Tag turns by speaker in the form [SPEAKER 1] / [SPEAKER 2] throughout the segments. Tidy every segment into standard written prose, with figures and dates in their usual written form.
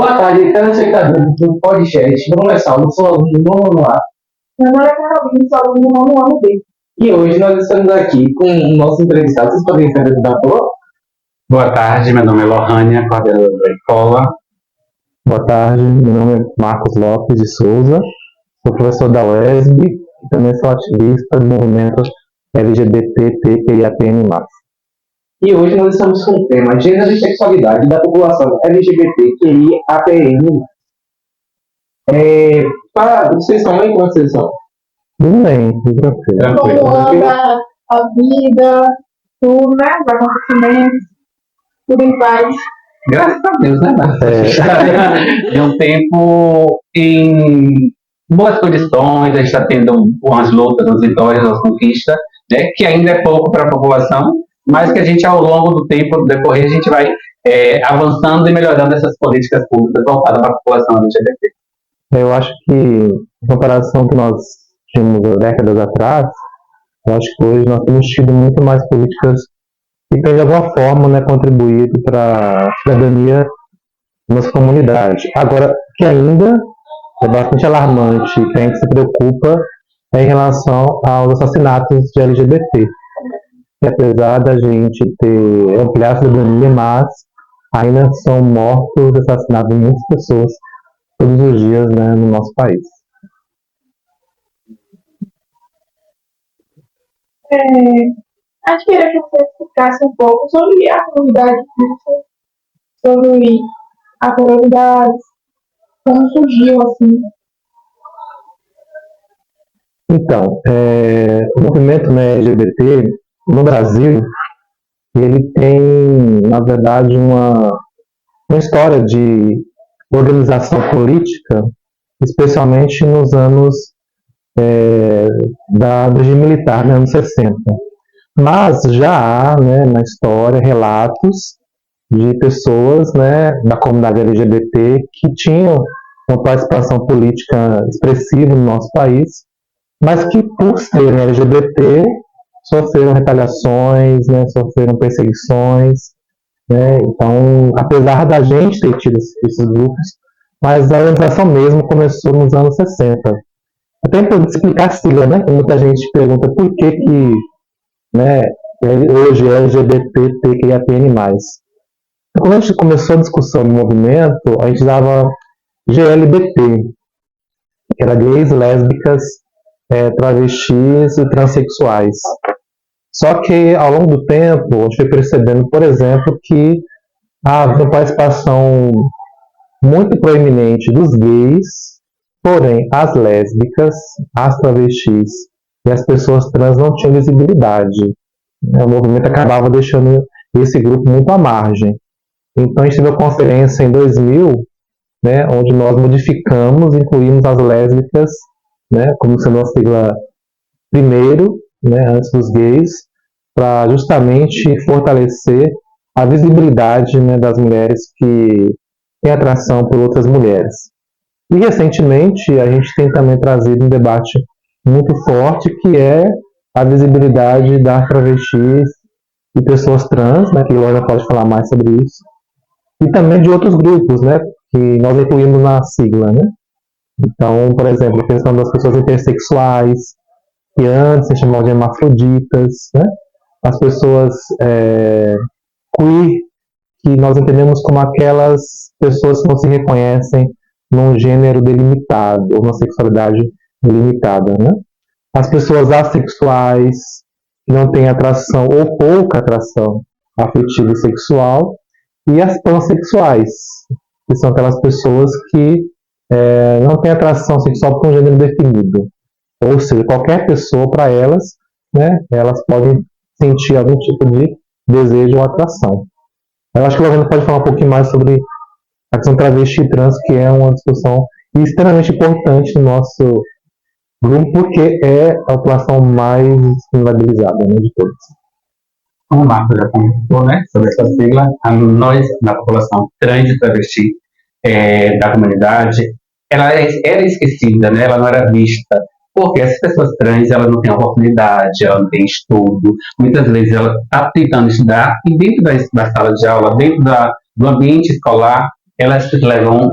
[SPEAKER 1] Boa tarde, telespectadores do podcast. Meu nome é Saulo, sou aluno do nono A.
[SPEAKER 2] Meu nome é Carolina, sou aluno do nono ano B.
[SPEAKER 1] E hoje nós estamos aqui com o nosso entrevistado. Vocês podem se apresentar, por favor?
[SPEAKER 3] Boa tarde, meu nome é Lohânia, coordenadora da escola.
[SPEAKER 4] Boa tarde, meu nome é Marcos Lopes de Souza, sou professor da UESB e também sou ativista do movimento LGBTQIAPN+.
[SPEAKER 1] E hoje nós estamos com o tema Gênero e Sexualidade da População LGBTQIAPN+. Vocês estão aí? Como vocês estão?
[SPEAKER 4] Tudo bem, tudo tranquilo.
[SPEAKER 2] Como anda a vida, tudo, né? Os acontecimentos, tudo em paz.
[SPEAKER 1] Graças a Deus, né, Marcos?
[SPEAKER 3] De um tempo em boas condições, a gente está tendo umas lutas, umas vitórias, umas conquistas, né, que ainda é pouco para a população, mas que a gente, ao longo do tempo, do decorrer, a gente vai avançando e melhorando essas políticas públicas voltadas para a população LGBT.
[SPEAKER 4] Eu acho que, em comparação com o que nós tínhamos há décadas atrás, eu acho que hoje nós temos tido muito mais políticas que têm, de alguma forma, né, contribuído para a cidadania da nossa comunidade. Agora, que ainda é bastante alarmante e que a gente se preocupa é em relação aos assassinatos de LGBT. E apesar da gente ter ampliado a cidadania, mas ainda são mortos, assassinados muitas pessoas todos os dias, né, no nosso país.
[SPEAKER 2] Acho que queria que você explicasse um pouco sobre a comunidade, sobre a comunidade, como surgiu, assim.
[SPEAKER 4] Então, o movimento, né, LGBT no Brasil, ele tem, na verdade, uma história de organização política, especialmente nos anos do regime militar, nos anos 60. Mas já há, né, na história, relatos de pessoas, né, da comunidade LGBT que tinham uma participação política expressiva no nosso país, mas que, por serem LGBT, sofreram retaliações, né, sofreram perseguições, né. Então, apesar da gente ter tido esses grupos, mas a organização mesmo começou nos anos 60. Até para explicar a sigla, né, muita gente pergunta por que né, hoje é LGBTQIAPN+. Quando a gente começou a discussão do movimento, a gente dava GLBT, que era gays, lésbicas, travestis e transexuais. Só que, ao longo do tempo, a gente foi percebendo, por exemplo, que havia uma participação muito proeminente dos gays, porém, as lésbicas, as travestis e as pessoas trans não tinham visibilidade. O movimento acabava deixando esse grupo muito à margem. Então, a gente teve uma conferência em 2000, né, onde nós modificamos, incluímos as lésbicas, né, como sendo uma sigla primeiro, né, antes dos gays, para justamente fortalecer a visibilidade, né, das mulheres que têm atração por outras mulheres. E, recentemente, a gente tem também trazido um debate muito forte, que é a visibilidade das travestis e pessoas trans, né, que o Ana pode falar mais sobre isso, e também de outros grupos, né, que nós incluímos na sigla, né. Então, por exemplo, a questão das pessoas intersexuais, que antes se chamavam de hermafroditas, né, as pessoas queer, que nós entendemos como aquelas pessoas que não se reconhecem num gênero delimitado, ou uma sexualidade delimitada, né? As pessoas assexuais, que não têm atração ou pouca atração afetiva e sexual, e as pansexuais, que são aquelas pessoas que não têm atração sexual por um gênero definido. Ou seja, qualquer pessoa, para elas, né, elas podem sentir algum tipo de desejo ou atração. Eu acho que o Lohânia pode falar um pouquinho mais sobre a questão travesti e trans, que é uma discussão extremamente importante no nosso grupo, porque é a população mais vulnerabilizada, né, de todos.
[SPEAKER 3] Como o Marcos já comentou, né, sobre essa sigla, nós, na população trans e travesti da comunidade, ela era esquecida, né, ela não era vista, porque as pessoas trans, elas não têm oportunidade, elas não têm estudo, muitas vezes ela está tentando estudar, e dentro da sala de aula, dentro do ambiente escolar, elas levam,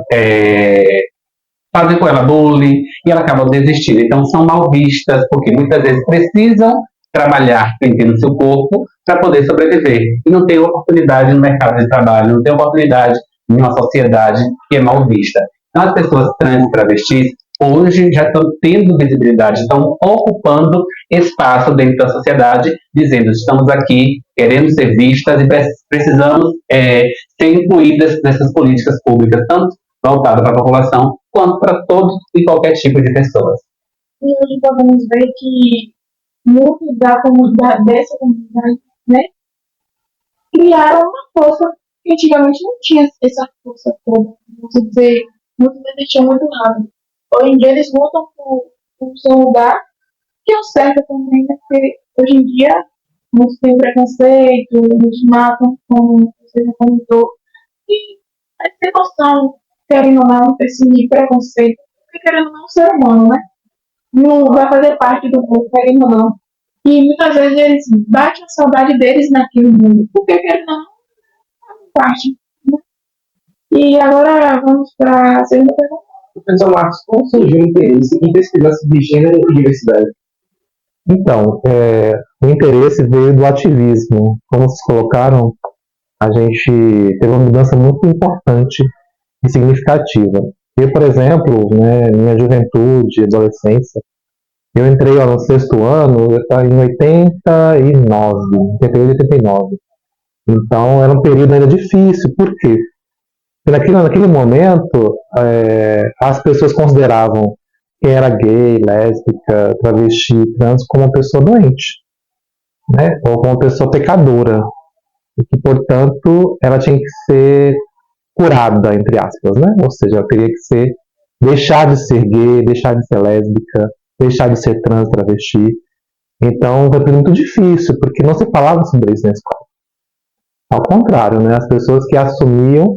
[SPEAKER 3] fazem com ela bullying e ela acaba desistindo. Então são mal vistas, porque muitas vezes precisam trabalhar no seu corpo para poder sobreviver. E não tem oportunidade no mercado de trabalho, não tem oportunidade em uma sociedade que é mal vista. Então as pessoas trans e travestis hoje já estão tendo visibilidade, estão ocupando espaço dentro da sociedade, dizendo estamos aqui, queremos ser vistas e precisamos ser incluídas nessas políticas públicas, tanto voltadas para a população, quanto para todo e qualquer tipo de pessoas.
[SPEAKER 2] E hoje podemos ver que muitos dessa comunidade, né, criaram uma força que antigamente não tinha essa força toda. Vamos dizer, muitos desistiam muito rápido. Hoje em dia eles lutam por seu lugar, que é o certo também, né? Porque hoje em dia muitos têm preconceito, muitos matam, como você já comentou. E a ter noção, querendo ou não, esse preconceito, porque querendo ou não, o ser humano, né? Não vai fazer parte do mundo, querendo ou não. E muitas vezes eles batem a saudade deles naquele mundo, porque querendo ou não, fazem parte. Né? E agora vamos para a segunda pergunta.
[SPEAKER 1] Professor Marcos, como surgiu o interesse em pesquisar sobre gênero e diversidade?
[SPEAKER 4] Então, o interesse veio do ativismo. Como vocês colocaram, a gente teve uma mudança muito importante e significativa. Eu, por exemplo, né, minha juventude, adolescência, eu entrei no sexto ano, eu estava em 89. Então, era um período ainda difícil. Por quê? Porque naquele momento, as pessoas consideravam quem era gay, lésbica, travesti, trans como uma pessoa doente, né? Ou como uma pessoa pecadora. E que, portanto, ela tinha que ser curada, entre aspas, né? Ou seja, ela teria que deixar de ser gay, deixar de ser lésbica, deixar de ser trans, travesti. Então, foi muito difícil, porque não se falava sobre isso na escola. Ao contrário, né? As pessoas que assumiam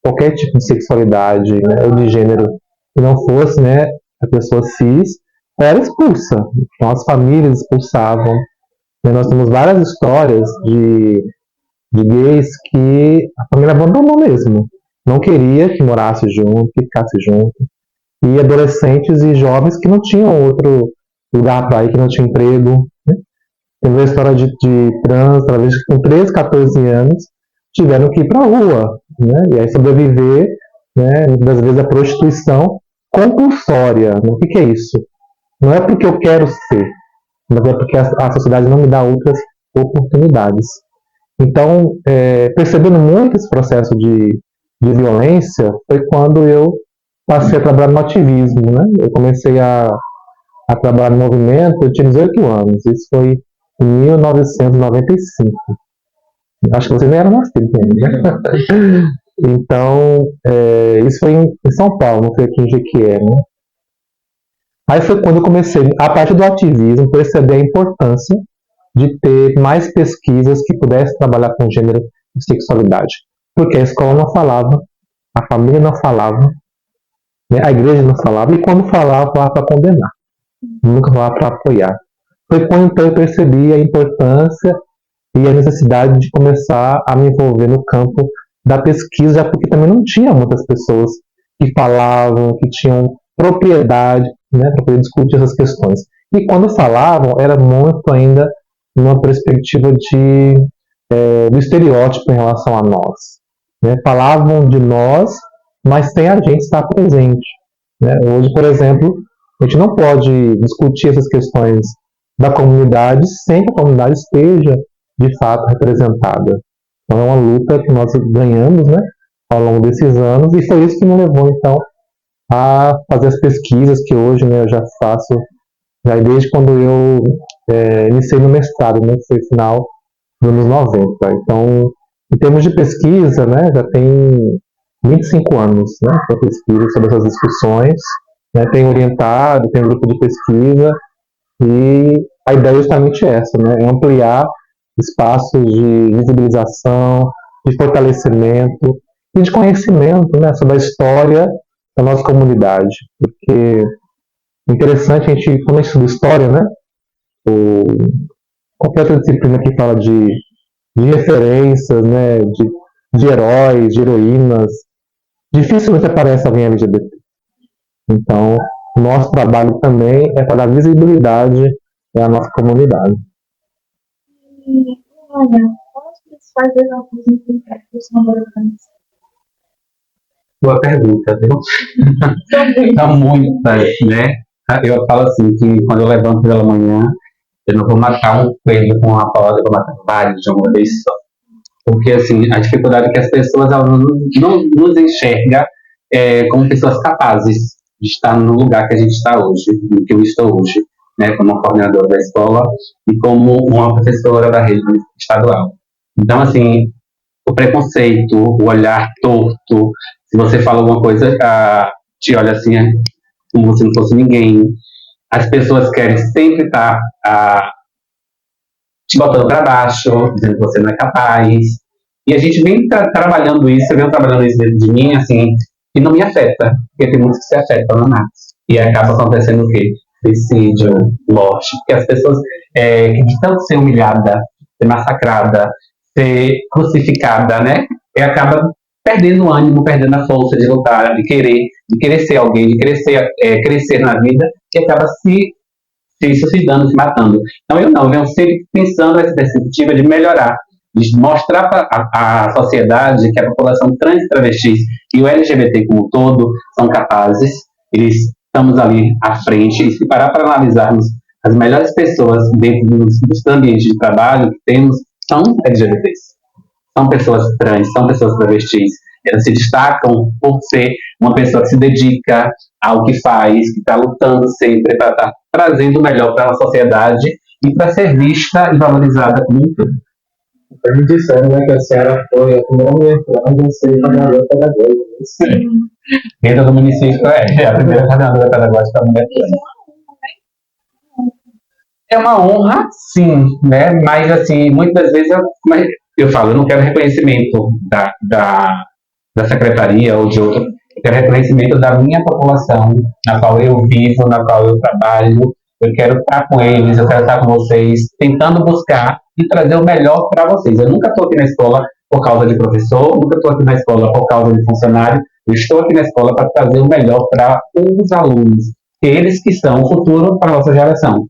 [SPEAKER 4] qualquer tipo de sexualidade, né, ou de gênero que não fosse, né, a pessoa cis, era expulsa. Então, as famílias expulsavam. Nós temos várias histórias de gays que a família abandonou mesmo. Não queria que morasse junto, que ficasse junto. E adolescentes e jovens que não tinham outro lugar para ir, que não tinham emprego. Né? Temos a história de trans, travestis que com 13, 14 anos tiveram que ir para a rua, né? E aí sobreviver, né, muitas vezes a prostituição compulsória. Né? O que é isso? Não é porque eu quero ser, mas é porque a sociedade não me dá outras oportunidades. Então, percebendo muito esse processo de violência, foi quando eu passei a trabalhar no ativismo. Né? Eu comecei a trabalhar no movimento, eu tinha 18 anos, isso foi em 1995. Acho que vocês nem eram nascidos ainda. Então, isso foi em São Paulo, não foi aqui em Jequié. Né? Aí foi quando eu comecei, a partir do ativismo, perceber a importância de ter mais pesquisas que pudessem trabalhar com gênero e sexualidade. Porque a escola não falava, a família não falava, né? A igreja não falava, e quando falava para condenar, nunca falava para apoiar. Foi quando então eu percebi a importância e a necessidade de começar a me envolver no campo da pesquisa, porque também não tinha muitas pessoas que falavam, que tinham propriedade, né, para poder discutir essas questões. E quando falavam, era muito ainda numa perspectiva do estereótipo em relação a nós. Né? Falavam de nós, mas sem a gente estar presente. Né? Hoje, por exemplo, a gente não pode discutir essas questões da comunidade sem que a comunidade esteja de fato representada. Então é uma luta que nós ganhamos, né, ao longo desses anos, e foi isso que me levou então a fazer as pesquisas que hoje, né, eu já faço já desde quando eu iniciei no mestrado, né, que foi final dos anos 90. Então, em termos de pesquisa, né, já tem 25 anos, né, que eu pesquiso sobre essas discussões, né, tenho orientado, tenho um grupo de pesquisa, e a ideia é justamente essa, né, é ampliar espaços de visibilização, de fortalecimento e de conhecimento, né, sobre a história da nossa comunidade. Porque é interessante a gente, quando a gente estuda história, né, qualquer outra disciplina que fala de referências, né, de heróis, de heroínas, dificilmente aparece alguém LGBT. Então, nosso trabalho também é para dar visibilidade à nossa comunidade.
[SPEAKER 2] E, olha, quais os principais desafios encontrados na adolescência?
[SPEAKER 3] Boa pergunta, viu?
[SPEAKER 2] Também.
[SPEAKER 3] São muitas, né? Eu falo assim, que quando eu levanto pela manhã, eu não vou matar um coelho com uma palavra, eu vou matar vários de uma vez só. Porque, assim, a dificuldade é que as pessoas elas não nos enxergam como pessoas capazes de estar no lugar que a gente está hoje, no que eu estou hoje, né? Como coordenadora da escola e como uma professora da rede estadual. Então, assim, o preconceito, o olhar torto, se você fala alguma coisa, te olha assim, como se não fosse ninguém. As pessoas querem sempre estar te botando para baixo, dizendo que você não é capaz. E a gente vem trabalhando isso, eu venho trabalhando isso dentro de mim, assim, e não me afeta, porque tem muitos que se afetam, não é? E acaba acontecendo o quê? Suicídio, morte, porque as pessoas que de tanto ser humilhada, ser massacrada, ser crucificada, né? E acaba perdendo o ânimo, perdendo a força de lutar, de querer ser alguém, de querer crescer na vida, e acaba se suicidando, se matando. Então eu venho sempre pensando nessa perspectiva de melhorar, de mostrar para a sociedade que a população trans e travestis e o LGBT como um todo são capazes, eles estamos ali à frente, e se parar para analisarmos as melhores pessoas dentro dos ambientes de trabalho que temos, são LGBTs, são pessoas trans, são pessoas travestis, elas se destacam por ser uma pessoa que se dedica ao que faz, que está lutando sempre para estar trazendo o melhor para a sociedade e para ser vista e valorizada como um todo.
[SPEAKER 1] Me disseram, né, que a senhora foi a primeira mulher trans a ser coordenadora pedagógica.
[SPEAKER 3] Sim. Dentro do município é a primeira coordenadora pedagógica da mulher trans. É uma honra, sim, né? Mas assim, muitas vezes eu falo, eu não quero reconhecimento da secretaria ou de outra, eu quero reconhecimento da minha população, na qual eu vivo, na qual eu trabalho. Eu quero estar com eles, eu quero estar com vocês, tentando buscar e trazer o melhor para vocês. Eu nunca estou aqui na escola por causa de professor, nunca estou aqui na escola por causa de funcionário. Eu estou aqui na escola para trazer o melhor para os alunos, eles que são o futuro para a nossa geração.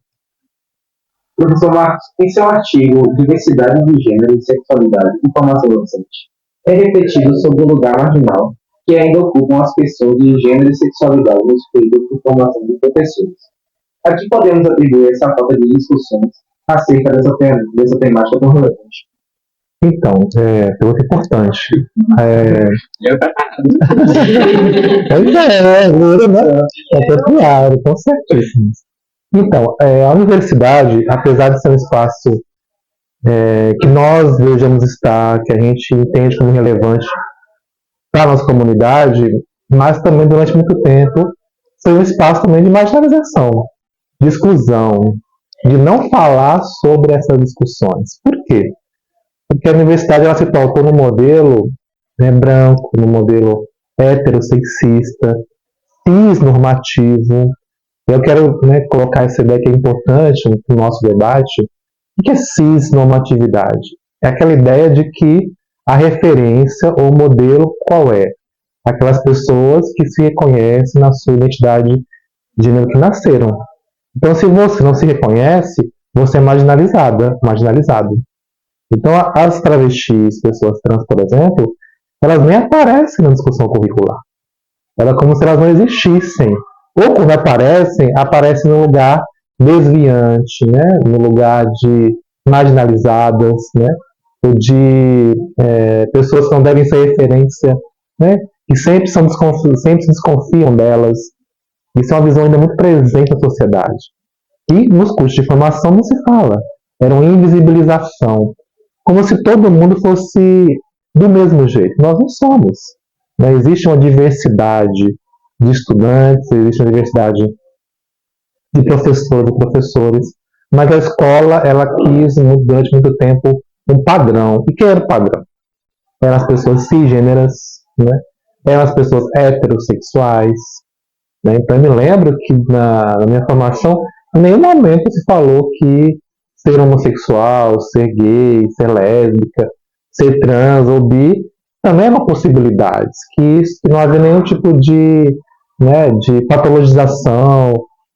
[SPEAKER 1] Professor Marcos, em seu artigo Diversidade de Gênero e Sexualidade e Formação Docente, é repetido sobre o lugar marginal que ainda ocupam as pessoas de gênero e sexualidade nos períodos de formação de professores. A que podemos atribuir essa falta de discussões acerca dessa temática tão relevante?
[SPEAKER 4] Então, pergunta importante.
[SPEAKER 3] Eu
[SPEAKER 4] Pois né? É claro, com certeza. Então, a universidade, apesar de ser um espaço que nós desejamos estar, que a gente entende como relevante para a nossa comunidade, mas também durante muito tempo foi um espaço também de marginalização, de exclusão, de não falar sobre essas discussões. Por quê? Porque a universidade ela se pautou no modelo branco, no modelo heterossexista, cisnormativo. Eu quero colocar essa ideia que é importante no nosso debate. O que é cisnormatividade? É aquela ideia de que a referência ou modelo qual é? Aquelas pessoas que se reconhecem na sua identidade de gênero que nasceram. Então, se você não se reconhece, você é marginalizada, marginalizado. Então, as travestis, pessoas trans, por exemplo, elas nem aparecem na discussão curricular. Ela é como se elas não existissem. Ou quando aparecem no lugar desviante, no lugar de marginalizadas, ou de pessoas que não devem ser referência, que sempre se desconfiam delas. Isso é uma visão ainda muito presente na sociedade. E nos cursos de formação não se fala. Era uma invisibilização. Como se todo mundo fosse do mesmo jeito. Nós não somos. Existe uma diversidade de estudantes, existe uma diversidade de professores e professores, mas a escola ela quis durante muito tempo um padrão. E quem era o padrão? Eram as pessoas cisgêneras, eram as pessoas heterossexuais. Então eu me lembro que na minha formação em nenhum momento se falou que ser homossexual, ser gay, ser lésbica, ser trans ou bi também é uma possibilidade, que isso não havia nenhum tipo de patologização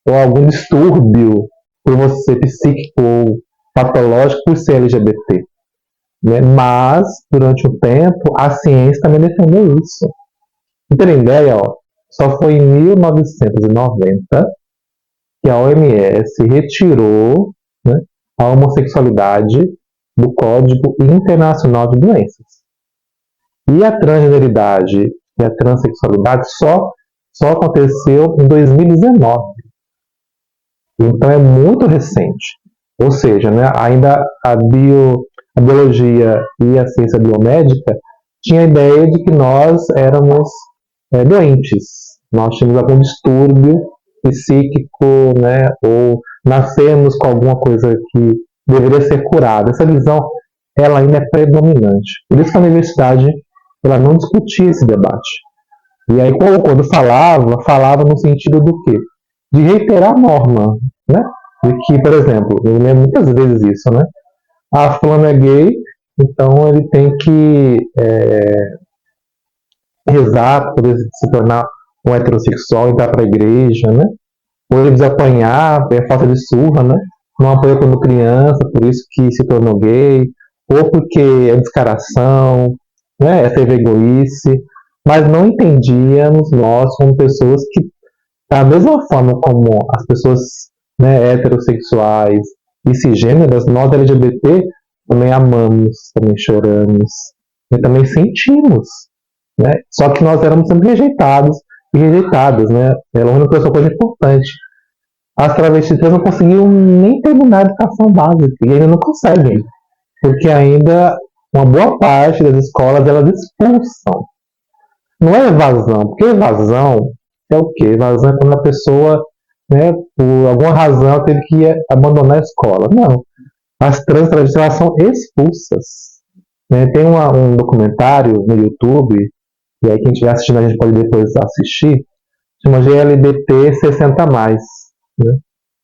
[SPEAKER 4] ou algum distúrbio por você ser psíquico ou patológico por ser LGBT. Né? Mas, durante um tempo, a ciência também defendeu isso. Não tem ideia, ó, só foi em 1990 que a OMS retirou, né, a homossexualidade do Código Internacional de Doenças. E a transgeneridade e a transexualidade só aconteceu em 2019. Então é muito recente. Ou seja, né, ainda a biologia e a ciência biomédica tinha a ideia de que nós éramos doentes. Nós tínhamos algum distúrbio psíquico, né, ou nascemos com alguma coisa que deveria ser curada. Essa visão, ela ainda é predominante. Por isso que a universidade ela não discutia esse debate. E aí, quando falava no sentido do quê? De reiterar a norma, né? De que, por exemplo, eu lembro muitas vezes isso, né? Fulano é gay, então ele tem que rezar para poder se tornar um heterossexual, entrar para a igreja, né? Ou ele precisa apanhar, falta de surra, né? Não apanhou quando criança, por isso que se tornou gay, ou porque é descaração, né? É ser egoíce, mas não entendíamos nós como pessoas que, da mesma forma como as pessoas, né, heterossexuais e cisgêneras, nós LGBT também amamos, também choramos, e também sentimos, né? Só que nós éramos sempre rejeitados e rejeitadas, né? Ela é uma coisa importante. As travestis não conseguiam nem terminar a educação básica e ainda não conseguem, porque ainda uma boa parte das escolas elas expulsam. Não é evasão, porque evasão é o quê? Evasão é quando a pessoa, né, por alguma razão, teve que abandonar a escola. Não. As travestis elas são expulsas. Né? Tem um documentário no YouTube, e aí quem estiver assistindo a gente pode depois assistir, chama GLBT 60+, né?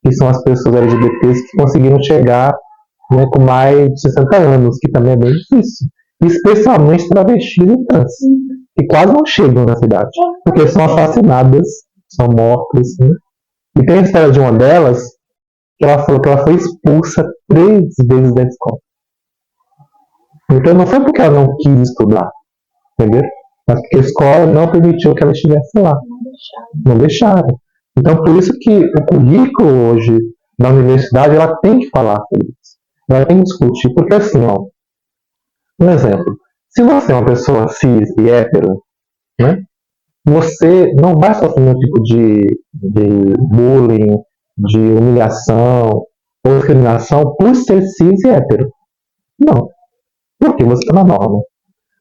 [SPEAKER 4] Que são as pessoas LGBTs que conseguiram chegar, né, com mais de 60 anos, que também é bem difícil. Especialmente travestis e trans, que quase não chegam na cidade, porque são assassinadas, são mortas. Né? E tem a história de uma delas, que ela falou que ela foi expulsa 3 vezes da escola. Então não foi porque ela não quis estudar, entendeu? Mas porque a escola não permitiu que ela estivesse lá. Não deixaram. Então por isso que o currículo hoje da universidade ela tem que falar sobre isso. Ela tem que discutir, porque assim, ó, um exemplo, se você é uma pessoa cis e hétero, né, você não vai sofrer nenhum tipo de bullying, de humilhação ou discriminação por ser cis e hétero. Não. Porque você está na norma.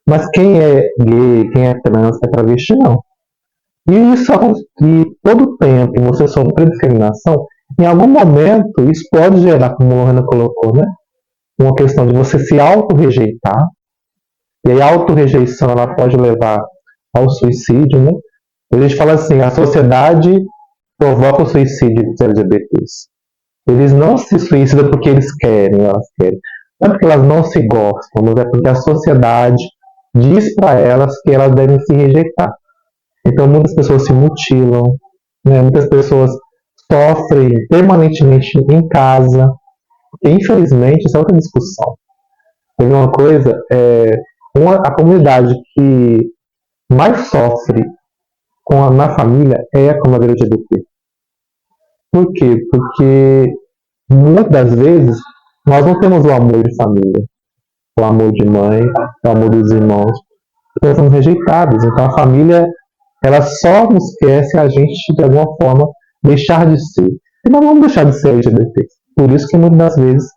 [SPEAKER 4] Mas quem é gay, quem é trans, é travesti, não. E isso e todo tempo você sofre discriminação, em algum momento isso pode gerar, como a Lorena colocou, né, uma questão de você se auto-rejeitar, e aí a auto-rejeição ela pode levar ao suicídio, né? A gente fala assim, a sociedade provoca o suicídio dos LGBTs. Eles não se suicidam porque eles querem, elas querem. Não é porque elas não se gostam, mas é porque a sociedade diz para elas que elas devem se rejeitar. Então muitas pessoas se mutilam, né? Muitas pessoas sofrem permanentemente em casa. E, infelizmente, isso é outra discussão. Tem uma coisa, a comunidade que mais sofre na família é a comunidade LGBT. Por quê? Porque muitas das vezes nós não temos o amor de família, o amor de mãe, o amor dos irmãos. Nós somos rejeitados. Então a família ela só nos quer se a gente de alguma forma deixar de ser. E nós não vamos deixar de ser LGBT. Por isso que muitas das vezes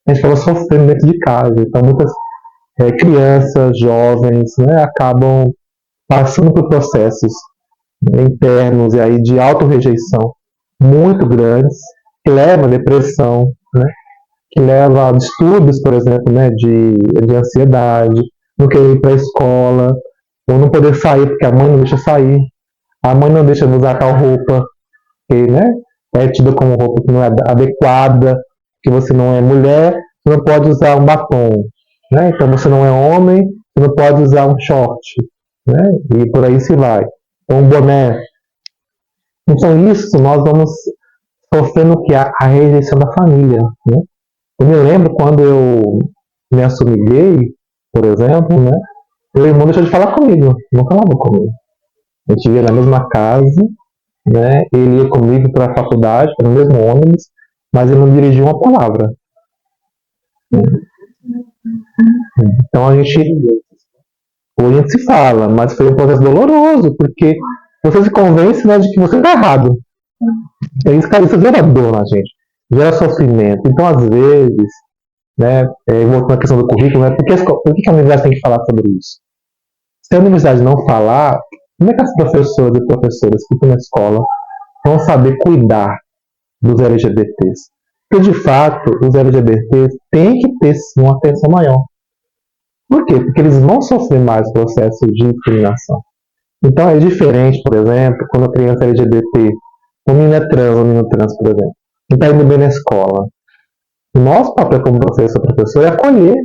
[SPEAKER 4] a gente acaba sofrendo dentro de casa. Então muitas crianças, jovens, né, acabam passando por processos internos e aí de auto-rejeição muito grandes, que levam a depressão, né, que leva a distúrbios, por exemplo, né, de ansiedade, não querer ir para a escola, ou não poder sair porque a mãe não deixa sair, a mãe não deixa de usar tal roupa, que, né, é tida como roupa que não é adequada, que você não é mulher, você não pode usar um batom, né, então você não é homem, você não pode usar um short, né? E por aí se vai. Ou um boné. Então isso nós vamos sofrendo que a rejeição da família, né? Eu me lembro quando eu me assumi gay, por exemplo, né? Meu irmão deixou de falar comigo, não falava comigo. A gente via na mesma casa, né? Ele ia comigo para a faculdade, no mesmo ônibus, mas ele não dirigia uma palavra. Então hoje a gente se fala, mas foi um processo doloroso, porque você se convence, né, de que você está errado. Isso, cara, isso gera dor na gente, gera sofrimento. Então, às vezes, né, voltando à questão do currículo, né, por que a universidade tem que falar sobre isso? Se a universidade não falar, como é que as professoras e professoras que estão na escola vão saber cuidar dos LGBTs? Porque, de fato, os LGBTs têm que ter sim, uma atenção maior. Por quê? Porque eles vão sofrer mais processo de discriminação. Então, é diferente, por exemplo, quando a criança é LGBT, um menino é trans, um menino trans, por exemplo, e está indo bem na escola. O nosso papel como professor é acolher,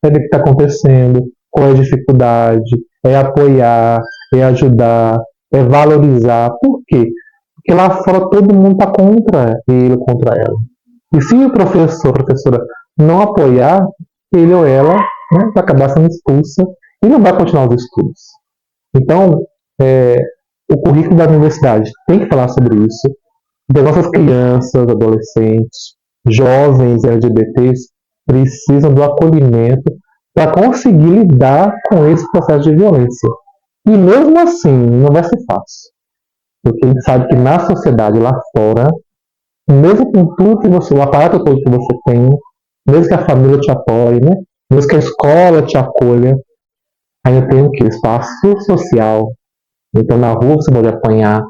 [SPEAKER 4] saber o que está acontecendo, qual é a dificuldade, é apoiar, é ajudar, é valorizar. Por quê? Porque lá fora todo mundo está contra ele ou contra ela. E se o professor, a professora, não apoiar, ele ou ela, né, vai acabar sendo expulsa e não vai continuar os estudos. Então, o currículo da universidade tem que falar sobre isso. Das nossas crianças, adolescentes, jovens LGBTs precisam do acolhimento para conseguir lidar com esse processo de violência. E mesmo assim, não vai ser fácil. Porque a gente sabe que na sociedade lá fora, mesmo com tudo que você, o aparato todo que você tem, mesmo que a família te apoie, né? Mesmo que a escola te acolha, ainda tem o quê? Espaço social. Então, na rua você pode apanhar,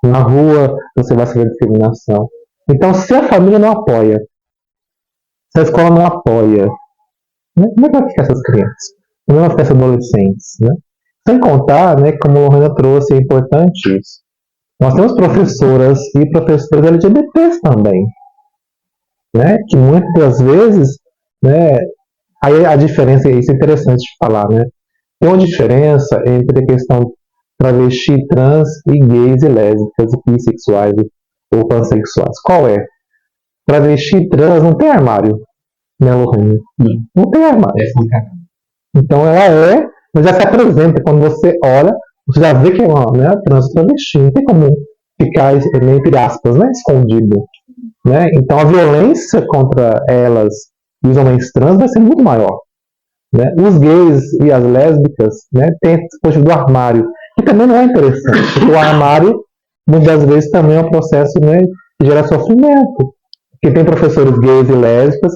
[SPEAKER 4] na rua você vai sofrer discriminação. Então, se a família não apoia, se a escola não apoia, né, como é que vai ficar essas crianças? Como vai ficar esses adolescentes? Né? Sem contar, né, como a Lorena trouxe, é importante isso. Nós temos professoras e professores LGBTs também, né, que muitas vezes, né, aí a diferença, isso é interessante de falar, né? Tem uma diferença entre a questão travesti, trans e gays e lésbicas e bissexuais ou pansexuais. Qual é? Travesti e trans não tem armário, né, Lorena? Não tem armário. Então ela mas já se apresenta. Quando você olha, você já vê que é uma, né, trans ou travesti. Não tem como ficar, entre aspas, né, escondido. Né? Então a violência contra elas e os homens trans vai ser muito maior. Né? Os gays e as lésbicas, né, têm esse dispositivo do armário, que também não é interessante, porque o armário, muitas vezes, também é um processo, né, que gera sofrimento. Porque tem professores gays e lésbicas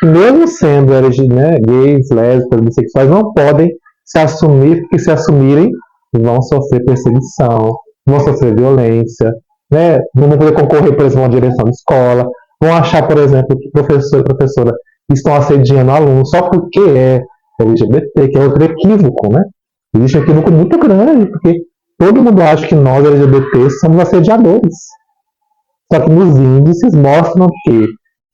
[SPEAKER 4] que, mesmo sendo né, gays, lésbicas, bissexuais, não podem se assumir, porque se assumirem, vão sofrer perseguição, vão sofrer violência, né, não vão poder concorrer, por exemplo, a uma direção de escola, vão achar, por exemplo, que professor e professora estão assediando alunos só porque é LGBT, que é outro equívoco, né? Existe um equívoco muito grande, porque todo mundo acha que nós, LGBTs, somos assediadores. Só que nos índices mostram que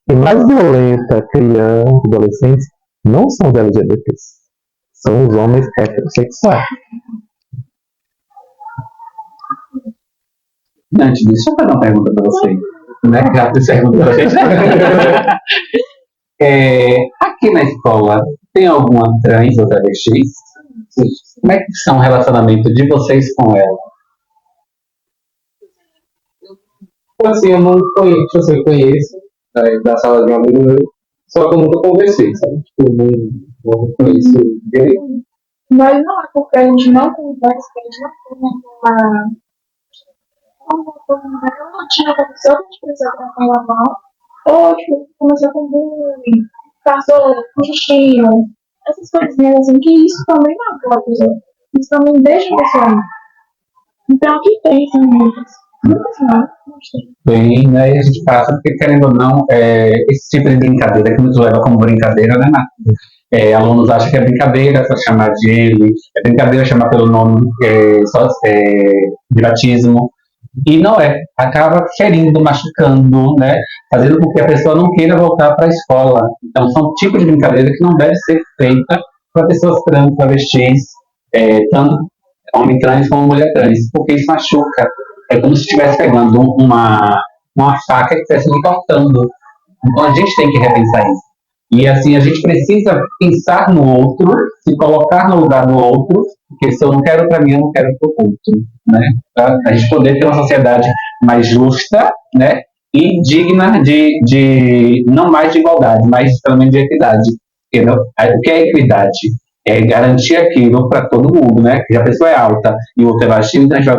[SPEAKER 4] quem mais violenta crianças, adolescentes, não são os LGBTs, são os homens heterossexuais.
[SPEAKER 3] Antes disso, deixa eu fazer uma pergunta para você. Né? Já fiz pergunta para gente. Aqui na escola, tem alguma trans ou travesti? Como é que são o relacionamento de vocês com ela?
[SPEAKER 1] Assim, eu não conheço, assim, eu conheço da sala de um amigo meu, só que eu nunca conversei, sabe? Tipo, não conheço direito.
[SPEAKER 2] Mas não é porque a gente não conversa, que a gente não tem uma rotina com a pessoa que a gente precisa tratar ela mal, ou tipo, começar com bullying, passou com destino, essas coisinhas assim, que isso também não é aquela pessoa. Isso também deixa a pessoa mal. Então, aqui tem sim muitas. Muitas não,
[SPEAKER 3] Bem, né, a gente passa, porque querendo ou não, esse tipo de brincadeira que nos leva como brincadeira, né, alunos acham que é brincadeira só chamar de ele, é brincadeira chamar pelo nome de batismo, e não é, acaba ferindo, machucando, né, fazendo com que a pessoa não queira voltar para a escola. Então são tipos de brincadeira que não deve ser feita para pessoas trans, travestis, tanto homem trans como mulher trans, porque isso machuca. É como se estivesse pegando uma faca que estivesse me cortando. Então a gente tem que repensar isso. E assim, a gente precisa pensar no outro, se colocar no lugar do outro, porque se eu não quero para mim, eu não quero para o outro, né? Para a gente poder ter uma sociedade mais justa, né? E digna de não mais de igualdade, mas pelo menos de equidade. Entendeu? O que é equidade? É garantir aquilo para todo mundo, né? Que a pessoa é alta e o outro é baixinho, então a gente vai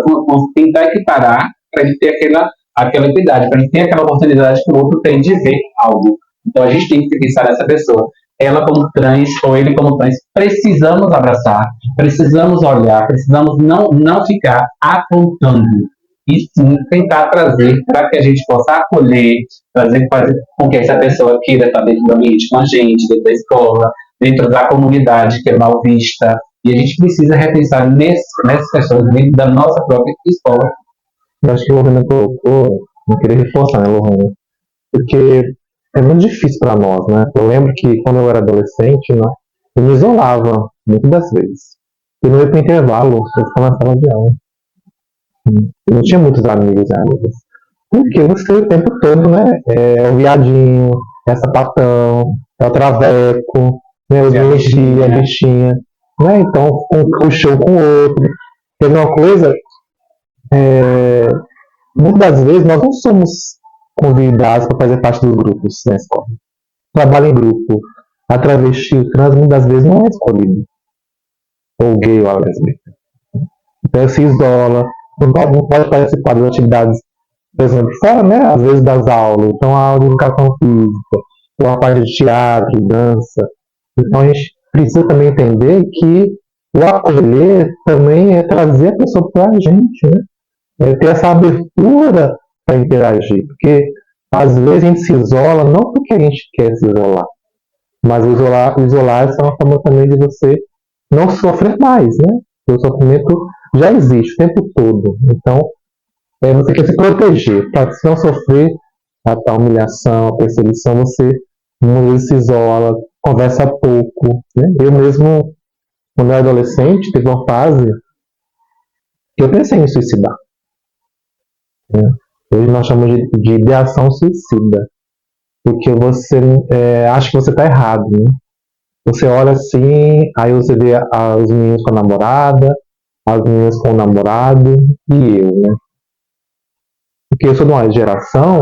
[SPEAKER 3] tentar equiparar para ele ter aquela equidade, para ele ter aquela oportunidade que o outro tem de ver algo. Então a gente tem que pensar nessa pessoa. Ela como trans ou ele como trans, precisamos abraçar, precisamos olhar, precisamos não ficar apontando. E sim tentar trazer para que a gente possa acolher, fazer com que essa pessoa queira estar dentro do ambiente com a gente, dentro da escola, dentro da comunidade que é mal vista. E a gente precisa repensar nessas questões dentro da nossa própria escola.
[SPEAKER 4] Eu acho que o Lohana colocou, não queria reforçar, né, Lohana? Porque é muito difícil para nós, né? Eu lembro que quando eu era adolescente, né, eu me isolava muitas das vezes. Eu não ia para o intervalo, eu ficava na sala de aula. Eu não tinha muitos amigos e amigas. Porque você o tempo todo, né? É o viadinho, é sapatão, é o traveco, né? Os bichinhos, a bichinha. Né? Então, um puxou com o outro. Quer ver uma coisa? Muitas das vezes nós não somos convidados para fazer parte dos grupos na escola. Trabalho em grupo. A travesti, o trans, muitas das vezes não é escolhido. Ou gay ou a lésbica. Então se isola, não pode participar das atividades, por exemplo, fora, né, às vezes das aulas. Então a aula de educação física, ou a parte de teatro, dança. Então a gente precisa também entender que o acolher também é trazer a pessoa para a gente, né? É ter essa abertura para interagir, porque às vezes a gente se isola não porque a gente quer se isolar, mas isolar é uma forma também de você não sofrer mais, né? O sofrimento já existe o tempo todo, então você quer se proteger, para não sofrer a humilhação, a perseguição, você muitas vezes se isola, conversa pouco, né? Eu mesmo, quando eu era adolescente, teve uma fase que eu pensei em suicidar. Hoje nós chamamos de ideação suicida, porque você acha que você está errado, né? Você olha assim, aí você vê os meninos com a namorada, as meninas com o namorado e eu, né? Porque eu sou de uma geração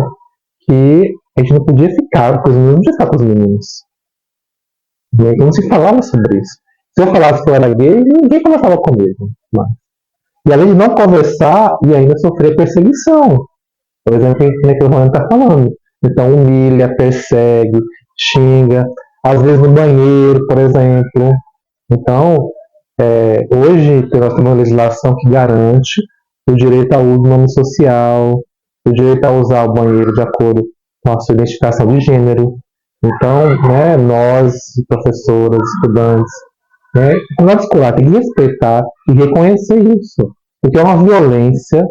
[SPEAKER 4] que a gente não podia ficar com os meninos, não podia ficar com os meninos. Não se falava sobre isso. Se eu falasse que eu era gay, ninguém conversava comigo. E além de não conversar, e ainda sofrer perseguição. Por exemplo, que o Ronaldo está falando. Então, humilha, persegue, xinga, às vezes no banheiro, por exemplo. Então, hoje nós temos uma legislação que garante o direito ao uso do nome social, o direito a usar o banheiro de acordo com a sua identificação de gênero. Então, né, nós, professoras, estudantes, né, na escolar tem que respeitar e reconhecer isso. Porque é uma violência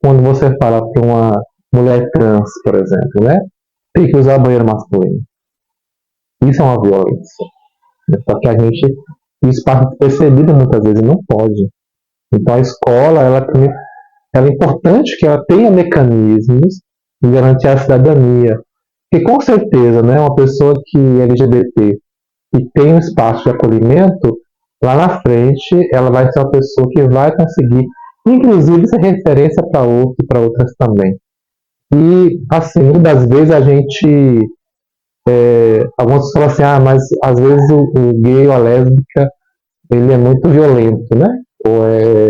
[SPEAKER 4] quando você fala para uma mulher trans, por exemplo, né, tem que usar banheiro masculino. Isso é uma violência. Só que a gente, isso passa percebido muitas vezes, não pode. Então a escola, ela é importante que ela tenha mecanismos de garantir a cidadania. Porque com certeza, né, uma pessoa que é LGBT e tem um espaço de acolhimento, lá na frente ela vai ser uma pessoa que vai conseguir, inclusive, ser referência para outros e para outras também. E, assim, muitas das vezes a gente, algumas falam assim, mas às vezes o gay ou a lésbica, ele é muito violento, né? Ou é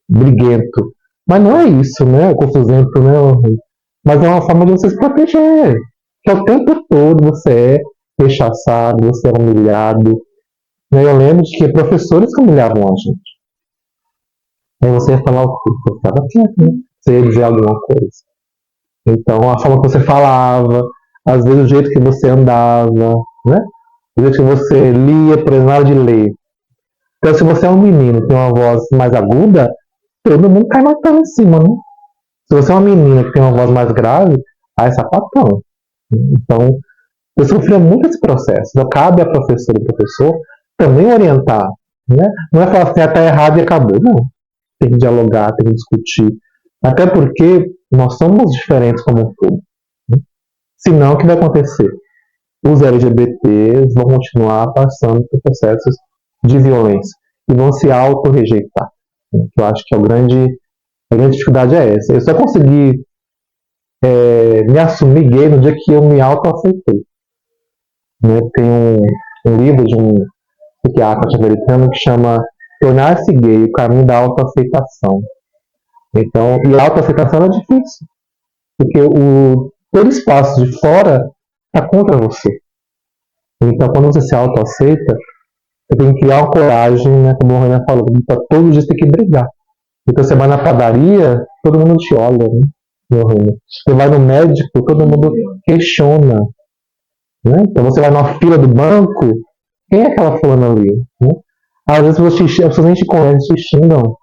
[SPEAKER 4] briguento. Mas não é isso, né? Confusento, né? Mas é uma forma de você se proteger. Que o tempo todo você é rechaçado, você é humilhado. Eu lembro de que professores que humilhavam a gente. Aí você ia falar o quê? Você estava quieto, né? Você ia dizer alguma coisa. Então, a forma que você falava, às vezes o jeito que você andava, né? O jeito que você lia, por exemplo, na hora de ler. Então, se você é um menino que tem uma voz mais aguda, todo mundo cai matando em cima, né? Se você é uma menina que tem uma voz mais grave, aí é sapatão. Então, eu sofria muito esse processo. Então, cabe a professora e professor também orientar, né? Não é falar assim, está errado e acabou. Não. Tem que dialogar, tem que discutir. Até porque nós somos diferentes como um todo. Né? Senão, o que vai acontecer? Os LGBTs vão continuar passando por processos de violência e vão se auto-rejeitar. Né? Eu acho que a grande dificuldade é essa. Eu só consegui me assumir gay no dia que eu me auto-aceitei. Né? Tem um livro de um psiquiatra norte-americano que chama Tornar-se Gay, o caminho da autoaceitação. Então, e a autoaceitação é difícil, porque todo espaço de fora está contra você. Então, quando você se autoaceita, você tem que criar uma coragem, né, como o Renan falou, para todos os dias ter que brigar. Então, você vai na padaria, todo mundo te olha, né, meu Renan. Você vai no médico, todo mundo questiona. Né? Então, você vai numa fila do banco, quem é aquela fulana ali? Né? Às vezes as pessoas nem te conhecem, te xingam,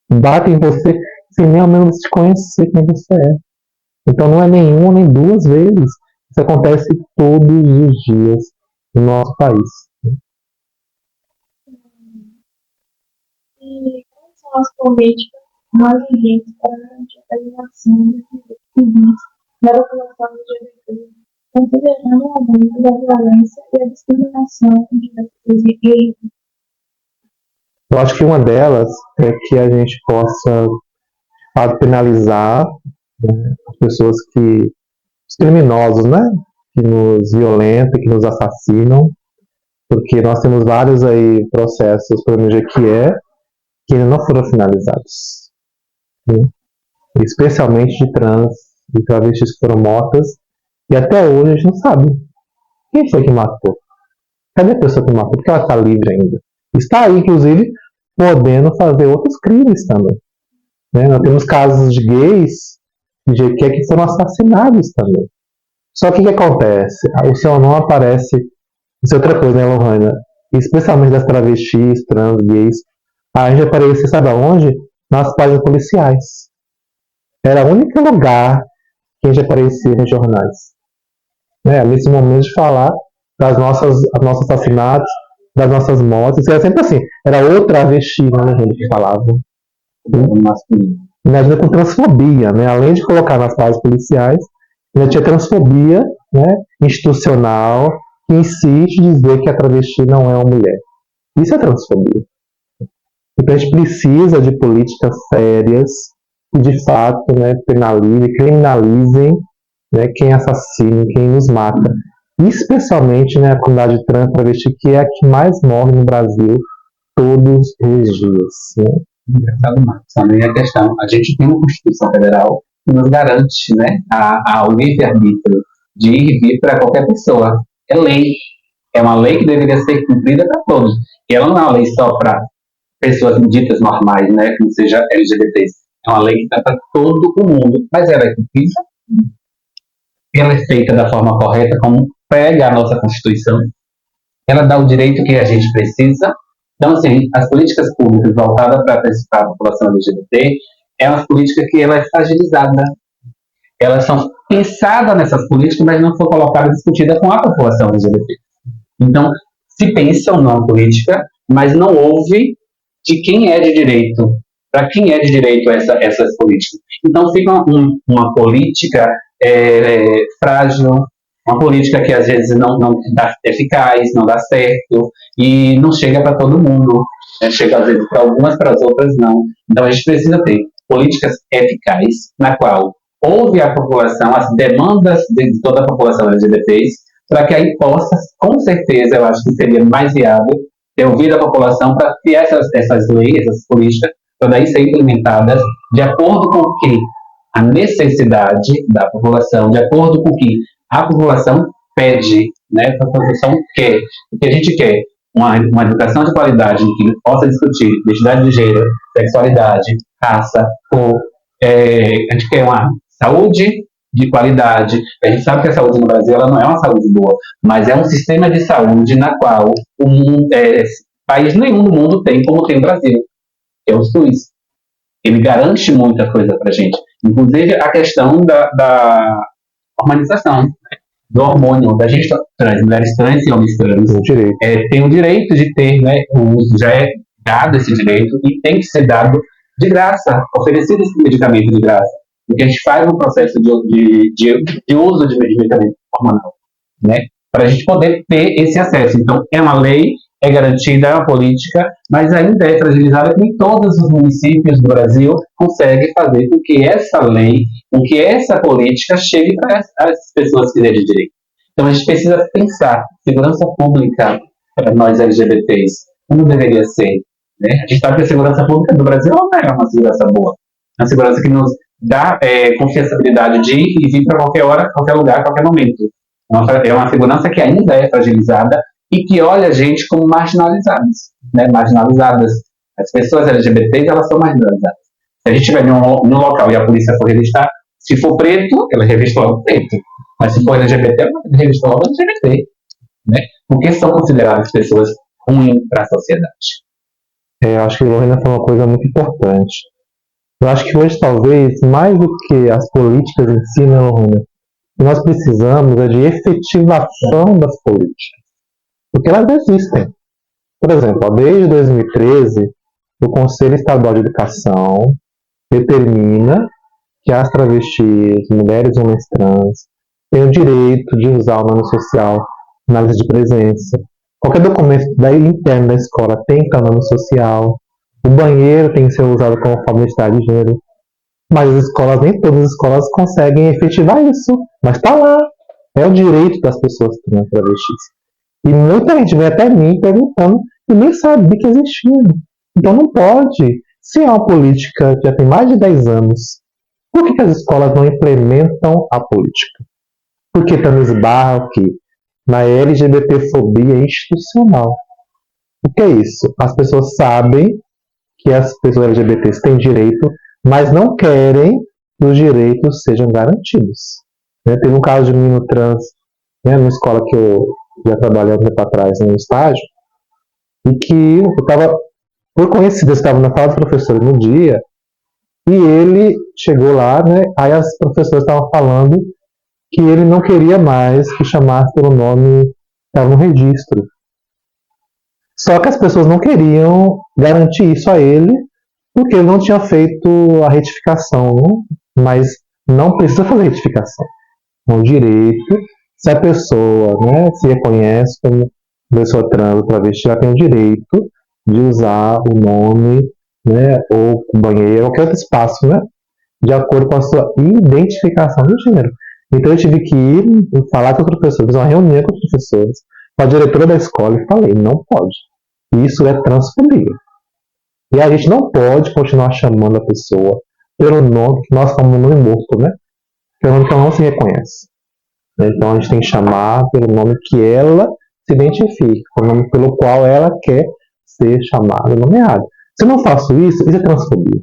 [SPEAKER 4] batem em você sem nem ao menos te conhecer quem você é. Então não é nenhuma nem duas vezes. Isso acontece todos os dias no nosso país.
[SPEAKER 2] E quais são as políticas mais urgentes para a eliminação dos civis da população LGBT, considerando o aumento da violência e a discriminação de diversos gays?
[SPEAKER 4] Eu acho que uma delas é que a gente possa penalizar, né, as pessoas os criminosos, né, que nos violentam, que nos assassinam, porque nós temos vários aí processos pelo MGQE que ainda não foram finalizados, né? Especialmente de trans e travestis que foram mortas, e até hoje a gente não sabe quem foi que matou. Cadê a pessoa que matou? Porque ela está livre ainda. Está aí, inclusive, podendo fazer outros crimes também. Né? Nós temos casos de gays de que foram assassinados também. Só que o que acontece? O seu nome aparece, isso é outra coisa, né, Lohana? Especialmente das travestis, trans, gays. A gente aparecia, sabe aonde? Nas páginas policiais. Era o único lugar que a gente aparecia nos jornais. Né? Nesse momento de falar dos nossos assassinatos, das nossas mortes. Era sempre assim. Era outra travesti, né, gente, que falava. Imagina com transfobia, né? Além de colocar nas páginas policiais, ainda tinha transfobia, né, institucional, que insiste em dizer que a travesti não é uma mulher. Isso é transfobia. Então a gente precisa de políticas sérias que de fato, né, penalizem, criminalizem, né, quem assassina, quem nos mata. Especialmente, né, a comunidade trans travesti, que é a que mais morre no Brasil todos os dias. Né?
[SPEAKER 3] Engraçado, Marcos, também a questão, a gente tem uma Constituição Federal que nos garante, né, ao livre-arbítrio de ir e vir para qualquer pessoa. É lei. É uma lei que deveria ser cumprida para todos. E ela não é uma lei só para pessoas ditas normais, né, que não seja LGBTs. É uma lei que está para todo o mundo. Mas ela é cumprida. Ela é feita da forma correta, como prega a nossa Constituição. Ela dá o direito que a gente precisa. Então, assim, as políticas públicas voltadas para a população LGBT é uma política que ela é fragilizada. Elas são pensadas nessas políticas, mas não foram colocadas e discutidas com a população LGBT. Então, se pensa numa política, mas não houve de quem é de direito, para quem é de direito essas políticas. Então, fica uma política frágil, uma política que às vezes não dá eficaz, não dá certo, e não chega para todo mundo, né? Chega às vezes para algumas, para as outras não. Então a gente precisa ter políticas eficazes, na qual ouve a população, as demandas de toda a população LGBTs, para que aí possa, com certeza, eu acho que seria mais viável ter ouvido a população para criar essas leis, essas políticas, para daí ser implementadas de acordo com o que a necessidade da população, de acordo com o que a população pede, né? A população quer. O que a gente quer? Uma educação de qualidade que possa discutir identidade de gênero, sexualidade, raça, cor. A gente quer uma saúde de qualidade. A gente sabe que a saúde no Brasil ela não é uma saúde boa, mas é um sistema de saúde na qual o mundo, país nenhum do mundo tem como tem o Brasil. É o SUS. Ele garante muita coisa para a gente. Inclusive a questão da humanização. do hormônio da gente trans, mulheres trans e homens trans,
[SPEAKER 4] O direito.
[SPEAKER 3] tem o direito de ter, né, o uso, já é dado esse direito e tem que ser dado de graça, oferecido esse medicamento de graça. Porque a gente faz um processo de uso de medicamento hormonal, né, para a gente poder ter esse acesso. Então, é uma lei, é garantida, é uma política, mas ainda é fragilizada que nem todos os municípios do Brasil conseguem fazer com que essa lei, com que essa política chegue para as pessoas que têm de direito. Então, a gente precisa pensar segurança pública para nós LGBTs, como deveria ser. Né? A gente sabe que a segurança pública do Brasil não é uma segurança boa. É uma segurança que nos dá confiançabilidade de ir e vir para qualquer hora, qualquer lugar, qualquer momento. É uma segurança que ainda é fragilizada e que olha a gente como marginalizados, né? Marginalizadas. As pessoas LGBTs, elas são marginalizadas. Se a gente estiver num local e a polícia for revistar, se for preto, ela revista logo preto. Mas se for LGBT, ela revista logo LGBT. Né? Porque são consideradas pessoas ruins para a sociedade.
[SPEAKER 4] Eu acho que Lorena falou uma coisa muito importante. Eu acho que hoje, talvez, mais do que as políticas em si, né, Lorena, o que nós precisamos é de efetivação das políticas. Porque elas existem. Por exemplo, desde 2013, o Conselho Estadual de Educação determina que as travestis, mulheres e homens trans têm o direito de usar o nome social na lista de presença. Qualquer documento interno da escola tem que estar no nome social. O banheiro tem que ser usado como forma de identidade de gênero. Mas as escolas, nem todas as escolas conseguem efetivar isso. Mas está lá. É o direito das pessoas trans travestis. E muita gente vem até mim perguntando e nem sabia que existia. Então não pode. Se é uma política que já tem mais de 10 anos, por que as escolas não implementam a política? Porque também esbarra o quê? Na LGBTfobia institucional. O que é isso? As pessoas sabem que as pessoas LGBTs têm direito, mas não querem que os direitos sejam garantidos. Teve um caso de um menino trans, numa escola que eu já trabalhei há um tempo atrás, no estágio, e que eu estava, por coincidência, estava na sala dos professores no dia, e ele chegou lá, aí as professoras estavam falando que ele não queria mais que chamasse pelo nome que estava no registro. Só que as pessoas não queriam garantir isso a ele, porque ele não tinha feito a retificação, mas não precisa fazer retificação. É um direito. Se a pessoa se reconhece como pessoa trans ou travesti, ela tem o direito de usar o nome, ou o banheiro, qualquer outro espaço, de acordo com a sua identificação de gênero. Então eu tive que ir falar com os professores, uma reunião com os professores, com a diretora da escola, e falei, não pode. Isso é transfobia. E a gente não pode continuar chamando a pessoa pelo nome que nós chamamos nome morto, que é o nome que ela não se reconhece. Então a gente tem que chamar pelo nome que ela se identifica, o nome pelo qual ela quer ser chamada, nomeada. Se eu não faço isso, isso é transfobia.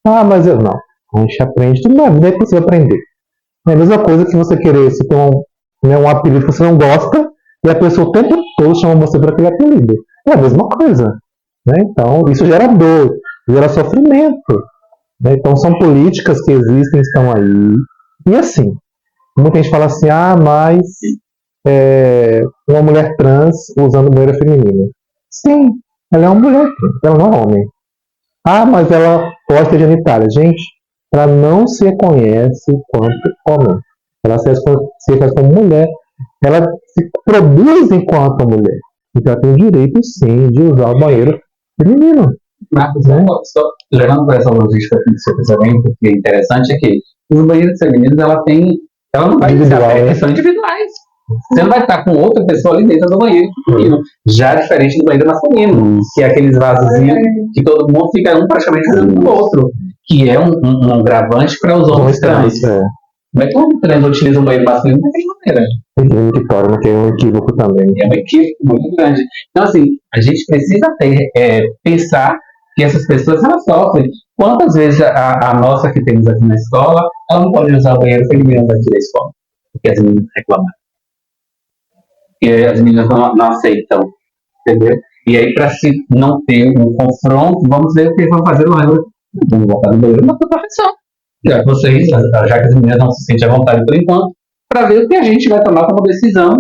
[SPEAKER 4] Ah, mas eu não. A gente aprende, tudo na vida é possível aprender. É a mesma coisa que você querer, você tem um apelido que você não gosta, e a pessoa o tempo todo chama você por aquele apelido. É a mesma coisa. Então, isso gera dor, gera sofrimento. Então, são políticas que existem, estão aí. E assim, muita gente fala assim, mas uma mulher trans usando banheiro feminino. Sim, ela é uma mulher trans, ela não é homem. Mas ela pode ter genitália. Gente, ela não se reconhece quanto homem. Ela se reconhece como mulher. Ela se produz enquanto mulher. Então ela tem o direito, sim, de usar o banheiro feminino.
[SPEAKER 3] Marcos, só levando para essa logística que você pensamento, que é interessante, é que os banheiros femininos, ela não vai
[SPEAKER 4] Individual,
[SPEAKER 3] são individuais. Você não vai estar com outra pessoa ali dentro do banheiro feminino. Já diferente do banheiro masculino, que é aqueles vasozinhos que todo mundo fica um praticamente usando o outro, que é um gravante para os homens trans. Não é que o homem trans utiliza um banheiro masculino daquela maneira.
[SPEAKER 4] Tem um equívoco também.
[SPEAKER 3] É um equívoco muito grande. Então, assim, a gente precisa pensar que essas pessoas, elas sofrem. Quantas vezes a nossa que temos aqui na escola, ela não pode usar o banheiro feminino daqui da escola, porque as meninas reclamaram. E as meninas não aceitam, entendeu? E aí, para se não ter um confronto, vamos ver o que eles vão fazer lá. Vamos voltar no banheiro, mas com o professor. Já que as meninas não se sentem à vontade por enquanto, para ver o que a gente vai tomar como decisão.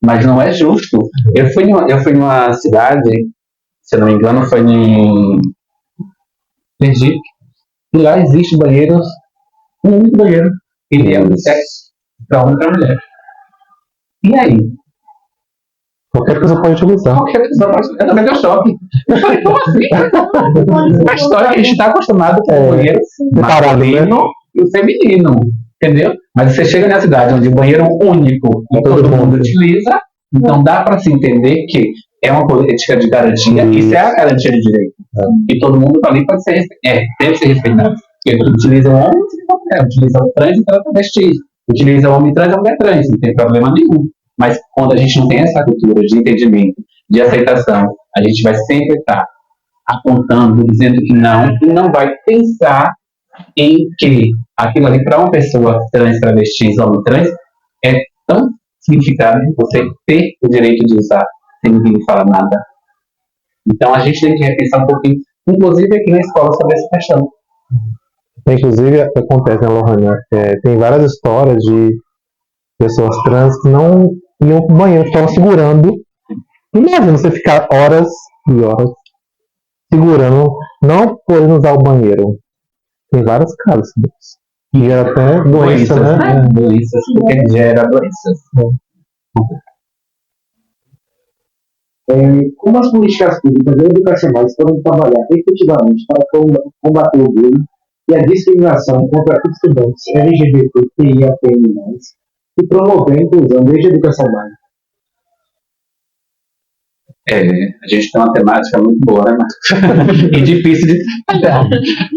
[SPEAKER 3] Mas não é justo. Eu fui numa cidade, se eu não me engano, foi em Sergipe, e lá existe banheiros, um único banheiro. Ele é unissex para homem e para mulher. E aí?
[SPEAKER 4] Qualquer pessoa pode utilizar.
[SPEAKER 3] Qualquer pessoa pode. Eu também deu choque. Eu falei, como assim? A história que a gente está acostumado com o banheiro masculino e o feminino. Entendeu? Mas você chega na cidade onde o banheiro único e todo mundo utiliza, então dá para se entender que é uma política de garantia, isso é a garantia de direito. E todo mundo está ali para ser, deve ser respeitado. Porque utiliza o homem, utiliza o trans e travesti. Utiliza o homem trans e a mulher trans, não tem problema nenhum. Mas quando a gente não tem essa cultura de entendimento, de aceitação, a gente vai sempre estar apontando, dizendo que não, e não vai pensar em que aquilo ali para uma pessoa trans, travesti, homem trans, é tão significado você ter o direito de usar sem ninguém falar nada. Então a gente tem que repensar um pouquinho, inclusive aqui na escola, sobre essa questão.
[SPEAKER 4] Inclusive, acontece, né, Lohane? Tem várias histórias de pessoas trans que não iam pro banheiro, estavam segurando. Imagina você ficar horas e horas segurando, não podendo usar o banheiro. Tem vários casos disso. E gera até doença, né?
[SPEAKER 3] Doenças, porque gera doenças.
[SPEAKER 1] Como as políticas públicas e educacionais podem trabalhar efetivamente para combater o bullying e a discriminação contra estudantes LGBTQIAPN+, e promover a inclusão desde a educação básica?
[SPEAKER 3] A gente tem uma temática muito boa, né, Marcos? E difícil de trabalhar.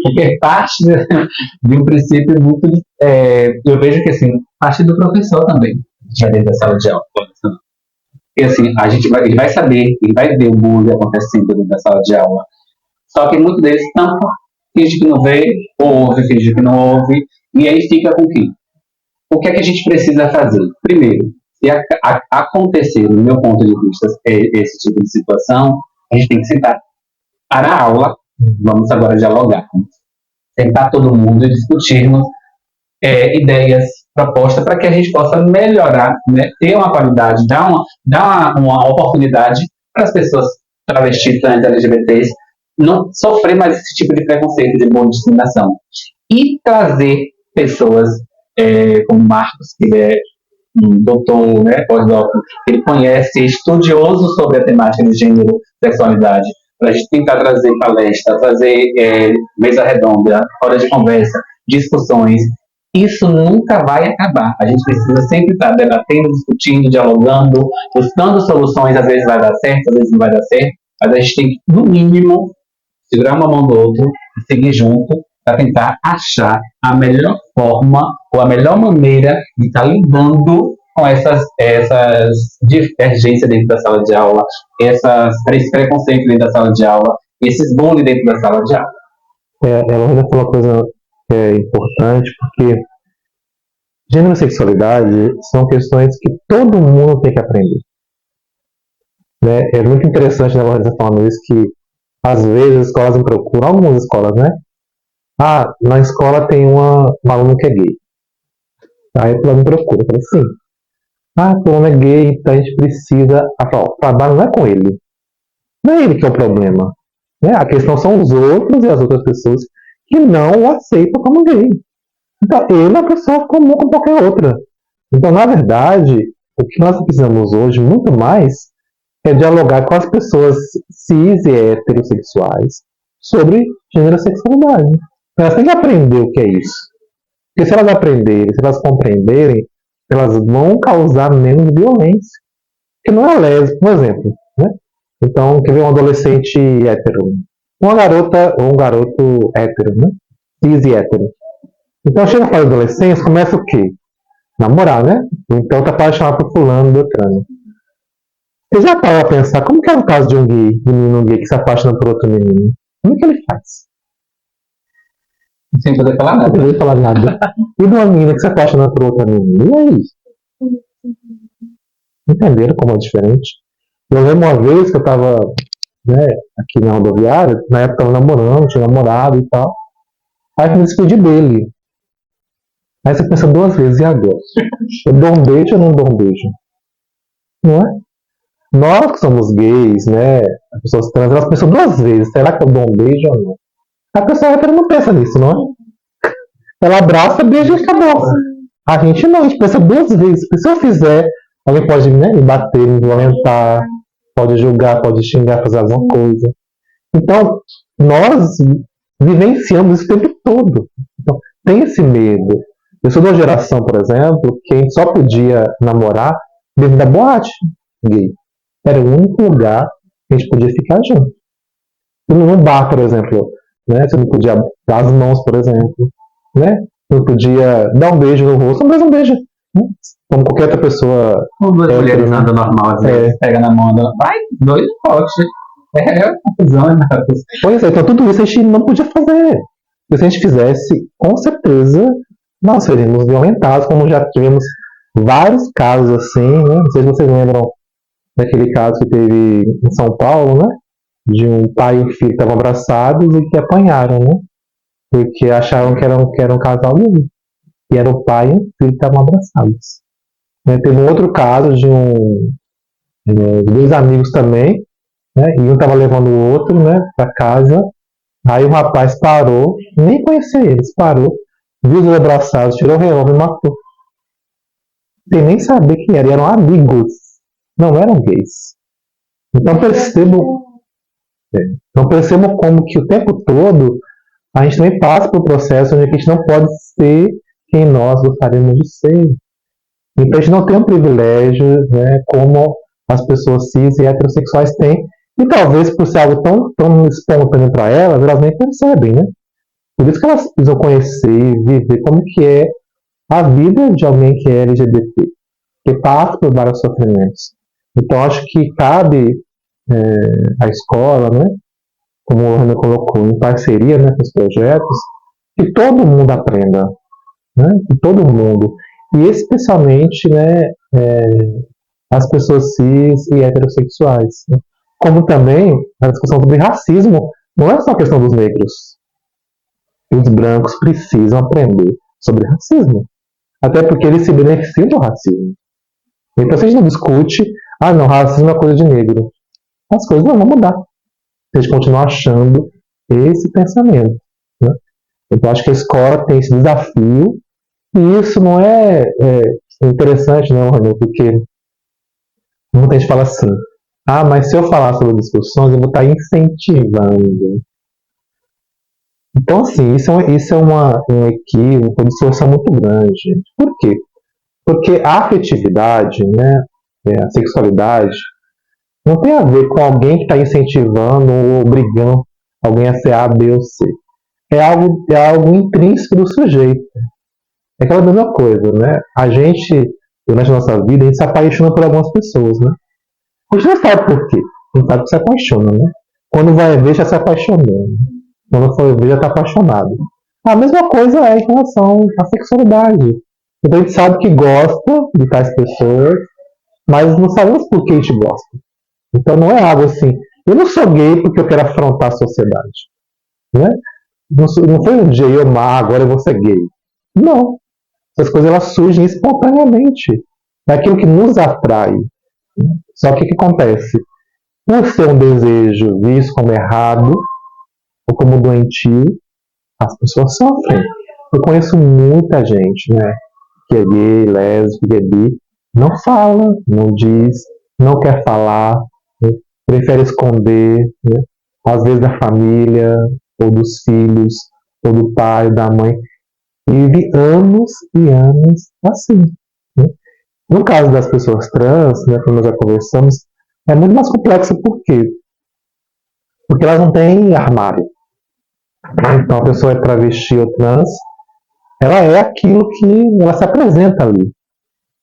[SPEAKER 3] Porque parte de um princípio muito. Eu vejo que, assim, parte do professor também, já dentro da sala de aula. E, assim, ele vai saber, ele vai ver o bullying acontecendo dentro da sala de aula. Só que muitos deles tampa, finge que não vê, ouve, finge que não ouve, e aí fica com o quê? O que é que a gente precisa fazer? Primeiro, se acontecer, no meu ponto de vista, esse tipo de situação, a gente tem que sentar para a aula, vamos agora dialogar, sentar todo mundo e discutirmos ideias, propostas, para que a gente possa melhorar, né, ter uma qualidade, dar uma oportunidade para as pessoas travestis, trans, LGBTs, não sofrer mais esse tipo de preconceito, de bullying, discriminação. E trazer pessoas como Marcos, que é um doutor, né, pós-doutor, ele conhece, estudioso sobre a temática de gênero, sexualidade, para a gente tentar trazer palestra, trazer mesa redonda, hora de conversa, discussões. Isso nunca vai acabar. A gente precisa sempre estar debatendo, discutindo, dialogando, buscando soluções. Às vezes vai dar certo, às vezes não vai dar certo, mas a gente tem que, no mínimo, segurar uma mão do outro e seguir junto para tentar achar a melhor forma ou a melhor maneira de estar lidando com essas divergências dentro da sala de aula, esse preconceito dentro da sala de aula, esses bullying dentro da sala de aula.
[SPEAKER 4] Ela ainda falou uma coisa importante, porque gênero e sexualidade são questões que todo mundo tem que aprender. Né? É muito interessante, né, Lorena, falando isso, que às vezes as escolas me procuram, algumas escolas, né? Na escola tem uma aluna que é gay. Aí ela me procura, fala assim, fulano é gay, então a gente precisa. O trabalho não é com ele. Não é ele que é o problema. Né? A questão são os outros e as outras pessoas que não o aceitam como gay. Então, ele é uma pessoa comum como qualquer outra. Então, na verdade, o que nós precisamos hoje, muito mais, é dialogar com as pessoas cis e heterossexuais sobre gênero e sexualidade. Elas têm que aprender o que é isso. Porque se elas aprenderem, se elas compreenderem, elas vão causar menos violência. Porque não é lésbico, por exemplo. Né? Então, quer ver um adolescente hétero? Uma garota ou um garoto hétero, né? Cis e hétero. Então, chega a fase da adolescência, começa o quê? Namorar, né? Então, tá apaixonado por fulano, Beltrano. Você já parou a pensar, como que é o caso de um menino gay que se apaixona por outro menino? Como que ele faz?
[SPEAKER 3] Sem poder falar nada.
[SPEAKER 4] Sem poder falar nada. E de uma menina que se apaixona por outra menina? E aí? Entenderam como é diferente? Eu lembro uma vez que eu estava aqui na rodoviária, na época eu estava namorando, tinha namorado e tal. Aí eu me despedi dele. Aí você pensa duas vezes, e agora? Eu dou um beijo ou não dou um beijo? Não é? Nós que somos gays, né? As pessoas trans, elas pensam duas vezes, será que eu dou um beijo ou não? A pessoa hétero não pensa nisso, não é? Ela abraça, beija e acabou. A gente não, a gente pensa duas vezes. Porque se eu fizer, alguém pode, né, me bater, me violentar, pode julgar, pode xingar, fazer alguma coisa. Então, nós vivenciamos isso o tempo todo. Então, tem esse medo. Eu sou de uma geração, por exemplo, que a gente só podia namorar dentro da boate gay. Era o único lugar que a gente podia ficar junto. E no bar, por exemplo, né? Você não podia dar as mãos, por exemplo, né? Não podia dar um beijo no rosto, mas um beijo, né? Como qualquer outra pessoa.
[SPEAKER 3] Como duas mulheres andam normal, às vezes, pega na mão, vai, dois potes. É confusão, né?
[SPEAKER 4] Pois é, então tudo isso a gente não podia fazer. E se a gente fizesse, com certeza, nós seríamos violentados, como já tivemos vários casos assim, né? Não sei se vocês lembram daquele caso que teve em São Paulo, né? De um pai e um filho que estavam abraçados e que apanharam, né? Porque acharam que era um casal gay. E era o pai e um filho que estavam abraçados. Né? Teve um outro caso de dois amigos também, né? E um estava levando o outro, né, para casa. Aí o rapaz parou, nem conhecia eles, parou, viu os abraçados, tirou o revólver e matou. Sem nem saber quem era, eram amigos, não eram gays. Então percebo como que o tempo todo a gente também passa por um processo onde a gente não pode ser quem nós gostaríamos de ser. Então a gente não tem um privilégio, né, como as pessoas cis e heterossexuais têm, e talvez por ser algo tão espontâneo para elas nem percebem, né? Por isso que elas precisam conhecer e viver como que é a vida de alguém que é LGBT, que passa por vários sofrimentos. Então acho que cabe à escola, né, como o Renan colocou, em parceria, né, com os projetos, que todo mundo aprenda, né, que todo mundo, e especialmente, né, as pessoas cis e heterossexuais, né? Como também a discussão sobre racismo não é só a questão dos negros. Os brancos precisam aprender sobre racismo, até porque eles se beneficiam do racismo. Então se a gente não discute, não, racismo é coisa de negro, as coisas não vão mudar. A gente continua achando esse pensamento, né? Então acho que a escola tem esse desafio, e isso não é interessante, não, Renan, porque muita gente fala assim, mas se eu falar sobre discussões, eu vou estar incentivando. Então, assim, isso é um equívoco, uma distorção muito grande. Por quê? Porque a afetividade, né, a sexualidade, não tem a ver com alguém que está incentivando ou obrigando alguém a ser A, B ou C. É algo intrínseco do sujeito. É aquela mesma coisa, né? A gente, durante a nossa vida, a gente se apaixona por algumas pessoas, né? A gente não sabe por quê. A gente sabe que se apaixona, né? Quando vai ver, já se apaixonou. Quando for ver, já está apaixonado. A mesma coisa é em relação à sexualidade. Então a gente sabe que gosta de tais pessoas, mas não sabemos por que a gente gosta. Então não é algo assim, eu não sou gay porque eu quero afrontar a sociedade. Né? Não foi um dia eu agora eu vou ser gay. Não. Essas coisas elas surgem espontaneamente. É aquilo que nos atrai. Só que o que acontece? Por ser um desejo visto como errado ou como doentio, as pessoas sofrem. Eu conheço muita gente, né, que é gay, lésbico, que é bi, não fala, não diz, não quer falar, né, prefere esconder, né, às vezes da família, ou dos filhos, ou do pai, ou da mãe, e vive anos e anos assim. Né? No caso das pessoas trans, né, como nós já conversamos, é muito mais complexo. Por quê? Porque elas não têm armário. Então a pessoa é travesti ou trans, ela é aquilo que ela se apresenta ali.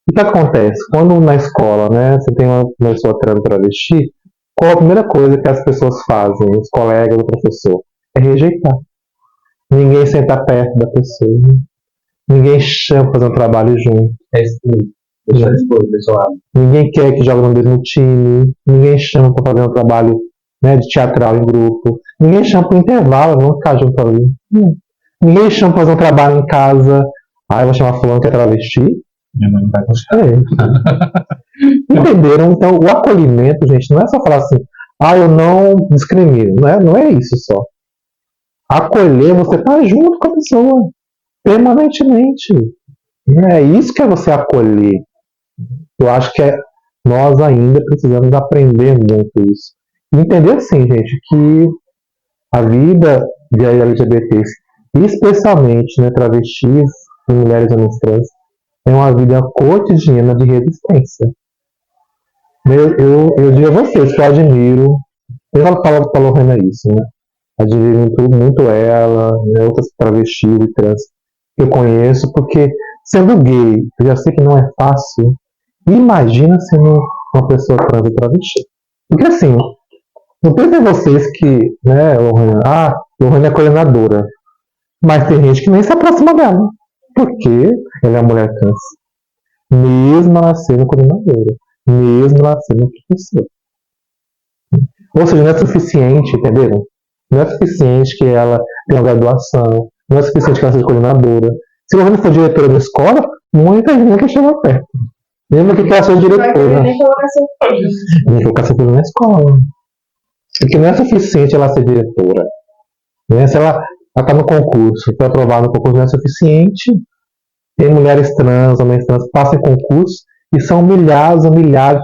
[SPEAKER 4] O que acontece? Quando na escola, né, você tem uma pessoa trans travesti, qual a primeira coisa que as pessoas fazem, os colegas do professor? É rejeitar. Ninguém senta perto da pessoa. Ninguém chama para fazer um trabalho junto. Ninguém quer que jogue no mesmo time. Ninguém chama para fazer um trabalho, né, de teatral em grupo. Ninguém chama para o intervalo, vamos ficar junto ali. Ninguém chama para fazer um trabalho em casa. Ah, eu vou chamar fulano que é travesti.
[SPEAKER 3] Minha mãe não vai gostar.
[SPEAKER 4] Entenderam? Então, o acolhimento, gente, não é só falar assim, eu não discrimino. Não é isso só. Acolher, você tá junto com a pessoa, permanentemente. É isso que é você acolher. Eu acho que nós ainda precisamos aprender muito isso. Entender assim, gente, que a vida de LGBTs, especialmente, né, travestis e mulheres homens trans, é uma vida cotidiana de resistência. Eu digo a vocês que eu admiro, eu falo para a Lorena isso, né? Admiro muito ela, né, outras travestis e trans que eu conheço, porque sendo gay, eu já sei que não é fácil. Imagina sendo uma pessoa trans e travesti. Porque assim, não pensem vocês que, né, Lorena é coordenadora, mas tem gente que nem se aproxima dela, porque ela é uma mulher trans. Mesmo ela sendo coordenadora, mesmo ela sendo professora. Ou seja, não é suficiente, entenderam? Não é suficiente que ela tenha uma graduação, não é suficiente que ela seja coordenadora. Se ela não for diretora da escola, muita gente quer chegar perto. Mesmo que ela seja diretora.
[SPEAKER 2] Nem colocar seu filho.
[SPEAKER 4] Nem colocar seu filho na escola. Porque não é suficiente ela ser diretora. Né? Se ela está no concurso, foi aprovada no concurso, não é suficiente. Tem mulheres trans, homens trans, passam em concurso e são humilhados,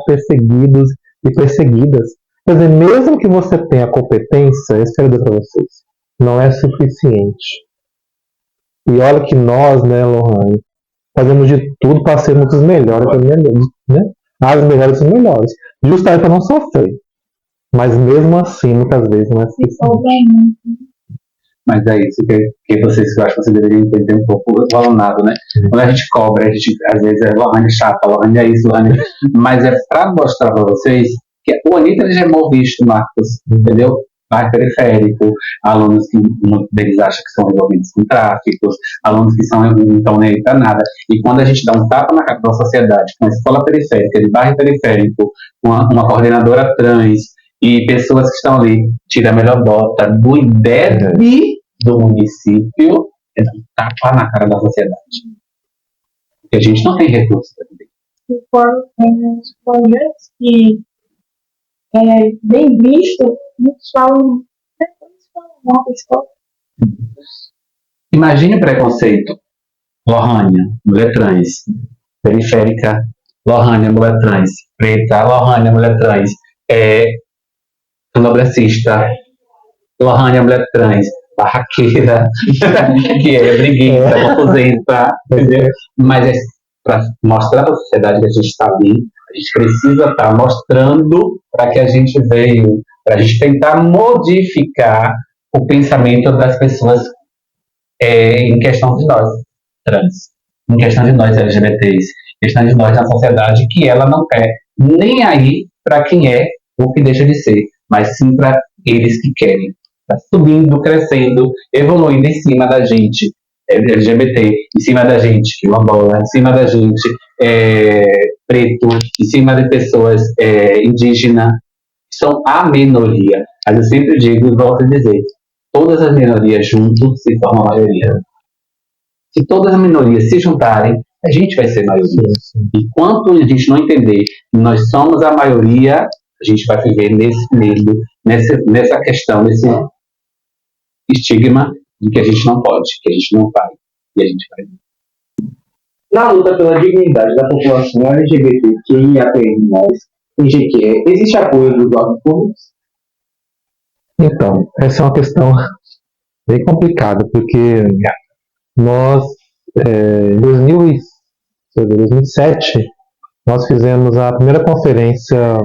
[SPEAKER 4] perseguidos e perseguidas. Quer dizer, mesmo que você tenha competência, eu quero dizer para vocês, não é suficiente. E olha que nós, né, Lohane, fazemos de tudo para sermos os melhores, né? As melhores são melhores. Justamente para não sofrer. Mas mesmo assim, muitas vezes não é suficiente.
[SPEAKER 3] Mas é isso que vocês, eu acho que vocês deveriam entender um pouco o aluno, né? Quando a gente cobra, a gente às vezes é Lohane chata, Lohane é isso, Lohane. Mas é para mostrar para vocês que o Anitta já é mal visto, Marcos, entendeu? Bairro periférico, alunos que muitos deles acham que são envolvidos com tráficos, alunos que não estão nem aí para nada. E quando a gente dá um tapa na cara da sociedade, com a escola periférica, de bairro periférico, com uma coordenadora trans, e pessoas que estão ali, tira a melhor nota do IDEB do município, é dar um tapa na cara da sociedade. Porque a gente não tem recursos para viver.
[SPEAKER 2] Se for os projetos que é bem visto, muitos falam mal da escola.
[SPEAKER 3] Imagine o preconceito. Lohânia, mulher trans. Periférica, Lohânia, mulher trans. Preta, Lohânia, mulher trans. Candomblessista, Lohânia, mulher trans. Barraqueira, que é briguenta, confusenta, entendeu? Mas é para mostrar para a sociedade que a gente está ali, a gente precisa estar mostrando para que a gente veio, para a gente tentar modificar o pensamento das pessoas em questão de nós, trans, em questão de nós LGBTs, em questão de nós na sociedade, que ela não quer nem aí para quem é ou que deixa de ser, mas sim para eles que querem. Está subindo, crescendo, evoluindo em cima da gente, LGBT, em cima da gente, quilombola, em cima da gente, preto, em cima de pessoas indígenas, são a minoria. Mas eu sempre digo e volto a dizer, todas as minorias juntas se formam a maioria. Se todas as minorias se juntarem, a gente vai ser maioria. Enquanto a gente não entender que nós somos a maioria, a gente vai viver nesse medo, nessa questão, nesse estigma de que a gente não pode, que a gente não vai, e a gente vai.
[SPEAKER 1] Na luta pela dignidade da população LGBTQIAP+, existe apoio dos órgãos públicos?
[SPEAKER 4] Então, essa é uma questão bem complicada, porque nós, em 2007, nós fizemos a primeira conferência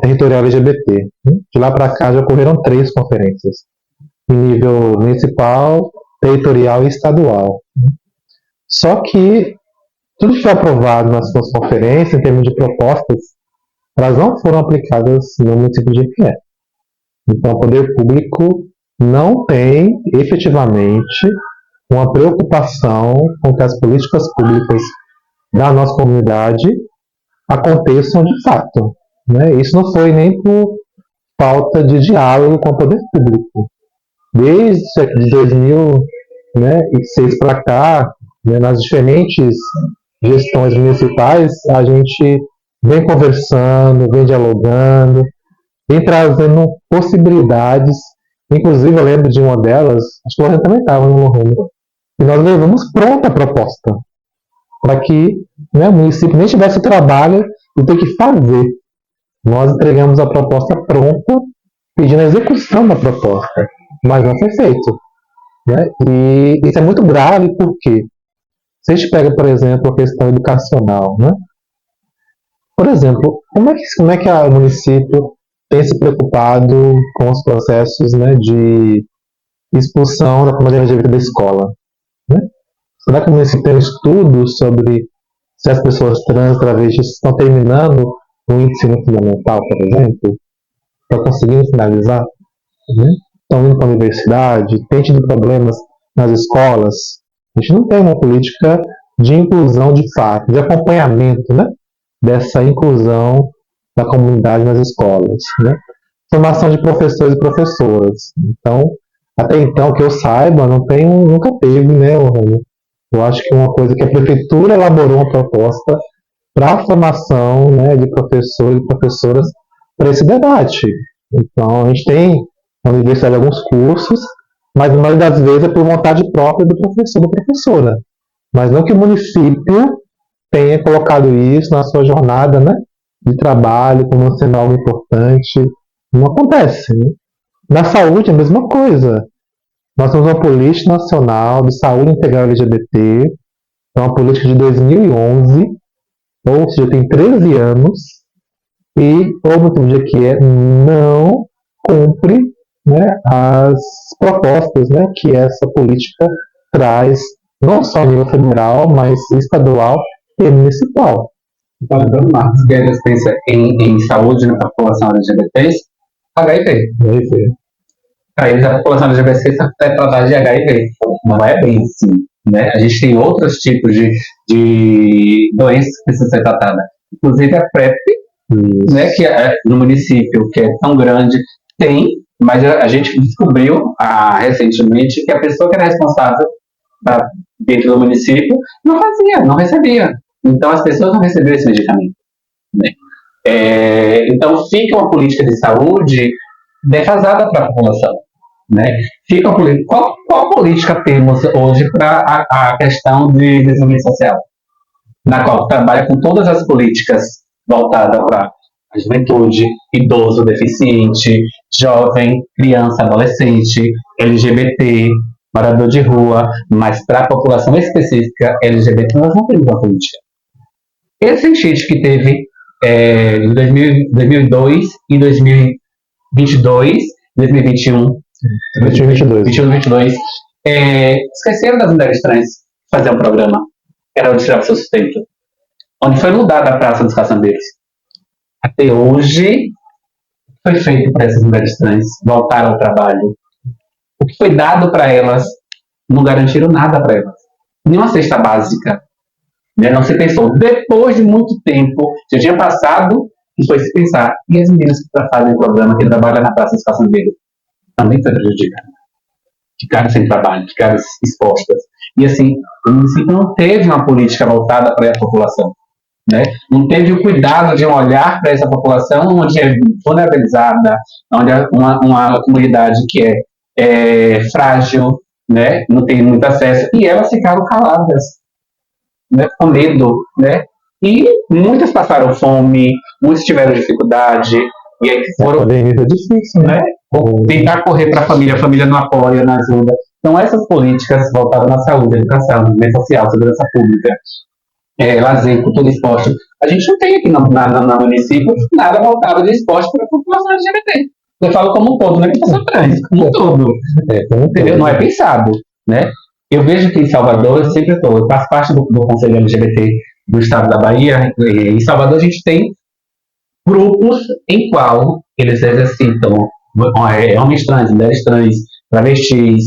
[SPEAKER 4] territorial LGBT. De lá para cá já ocorreram 3 conferências, em nível municipal, territorial e estadual. Só que tudo que foi aprovado nas suas conferências, em termos de propostas, elas não foram aplicadas no município de Jequié. Então, o poder público não tem, efetivamente, uma preocupação com que as políticas públicas da nossa comunidade aconteçam de fato. Né? Isso não foi nem por falta de diálogo com o poder público. Desde 2006 para cá, né, nas diferentes gestões municipais, a gente vem conversando, vem dialogando, vem trazendo possibilidades. Inclusive, eu lembro de uma delas, acho que você também estava no rumo, e nós levamos pronta a proposta, para que, né, o município nem tivesse o trabalho de ter que fazer. Nós entregamos a proposta pronta, pedindo a execução da proposta, mas não foi feito. Né? E isso é muito grave porque, se a gente pega, por exemplo, a questão educacional, né? Por exemplo, como é que o município tem se preocupado com os processos, né, de expulsão da comunidade LGBT da escola? Né? Será que o município tem um estudo sobre se as pessoas trans, travestis estão terminando o ensino fundamental, por exemplo, estão conseguindo finalizar? Né? Estão indo para a universidade, tem tido problemas nas escolas? A gente não tem uma política de inclusão de fato, de acompanhamento, né, dessa inclusão da comunidade nas escolas. Né? Formação de professores e professoras. Então, até então, que eu saiba, nunca teve, né, eu acho que uma coisa que a prefeitura elaborou uma proposta para a formação, né, de professores e professoras para esse debate. Então, a gente tem na universidade alguns cursos, mas na maioria das vezes é por vontade própria do professor ou da professora. Mas não que o município tenha colocado isso na sua jornada, né, de trabalho como sendo algo importante. Não acontece. Né? Na saúde é a mesma coisa. Nós temos uma política nacional de saúde integral LGBT, é uma política de 2011, ou seja, tem 13 anos, e o motivo que não cumpre, né, as propostas, né, que essa política traz, não só a nível federal, mas estadual e municipal.
[SPEAKER 3] Então, lembrando, Marcos, que eles pensam em saúde na população LGBT, HIV. Para eles, a população LGBT é tratada de HIV. Não é bem assim. Né? A gente tem outros tipos de doenças que precisam ser tratadas. Inclusive a PrEP, né, que no município, que é tão grande, tem, mas a gente descobriu recentemente que a pessoa que era responsável dentro do município não recebia. Então as pessoas não receberam esse medicamento. Né? Então fica uma política de saúde defasada para a população. Né? Qual política temos hoje para a questão de desenvolvimento social? Na qual trabalha com todas as políticas voltadas para a juventude, idoso, deficiente, jovem, criança, adolescente, LGBT, morador de rua, mas para a população específica LGBT nós não temos uma política. Esse enchente que teve em 2002 e 2022, 2021, 2022, esqueceram das mulheres trans fazer um programa, era onde tirava seu sustento, onde foi mudada a Praça dos Caçambeiros. Até hoje, foi feito para essas mulheres trans voltar ao trabalho. O que foi dado para elas, não garantiram nada para elas. Nenhuma cesta básica. Né? Não se pensou. Depois de muito tempo, já tinha passado, e foi se pensar. E as meninas que fazem o programa, que trabalham na Praça dos Caçambeiros, também foi prejudicada. Ficaram sem trabalho, ficaram expostas. E assim, o município não teve uma política voltada para a população. Né? Não teve o cuidado de olhar para essa população onde é vulnerabilizada, onde é uma comunidade que é frágil, né? Não tem muito acesso, e elas ficaram caladas, né? Com medo. Né? E muitas passaram fome, muitos tiveram dificuldade, e aí foram
[SPEAKER 4] difícil, né?
[SPEAKER 3] Tentar correr para a família não apoia, não ajuda. Então essas políticas voltadas na saúde, educação, desenvolvimento social, segurança pública, lazer, cultura e esporte. A gente não tem aqui no município nada voltado de esporte para a população LGBT. Eu falo como um todo, não é população trans, como um todo. Entendeu? Não é pensado. Né? Eu vejo que em Salvador, eu faço parte do Conselho LGBT do Estado da Bahia, e em Salvador a gente tem grupos em qual eles exercitam homens trans, mulheres trans, travestis,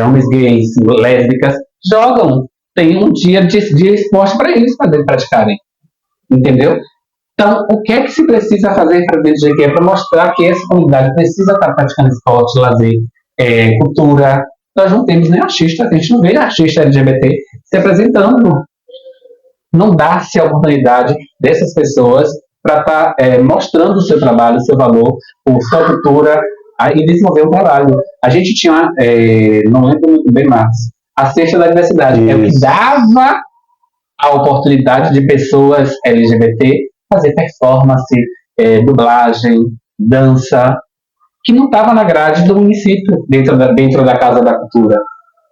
[SPEAKER 3] homens gays, lésbicas, jogam. Tem um dia de esporte para eles praticarem. Entendeu? Então, o que é que se precisa fazer para dentro de para mostrar que essa comunidade precisa estar praticando esporte, lazer, cultura? Nós não temos nem artista, a gente não vê artista LGBT se apresentando. Não dá-se a oportunidade dessas pessoas para estar mostrando o seu trabalho, o seu valor, a sua cultura e desenvolver o trabalho. A gente tinha, não lembro muito bem, Marcos, a Sexta da Diversidade, é o que dava a oportunidade de pessoas LGBT fazer performance, dublagem, dança, que não estava na grade do município, dentro da Casa da Cultura.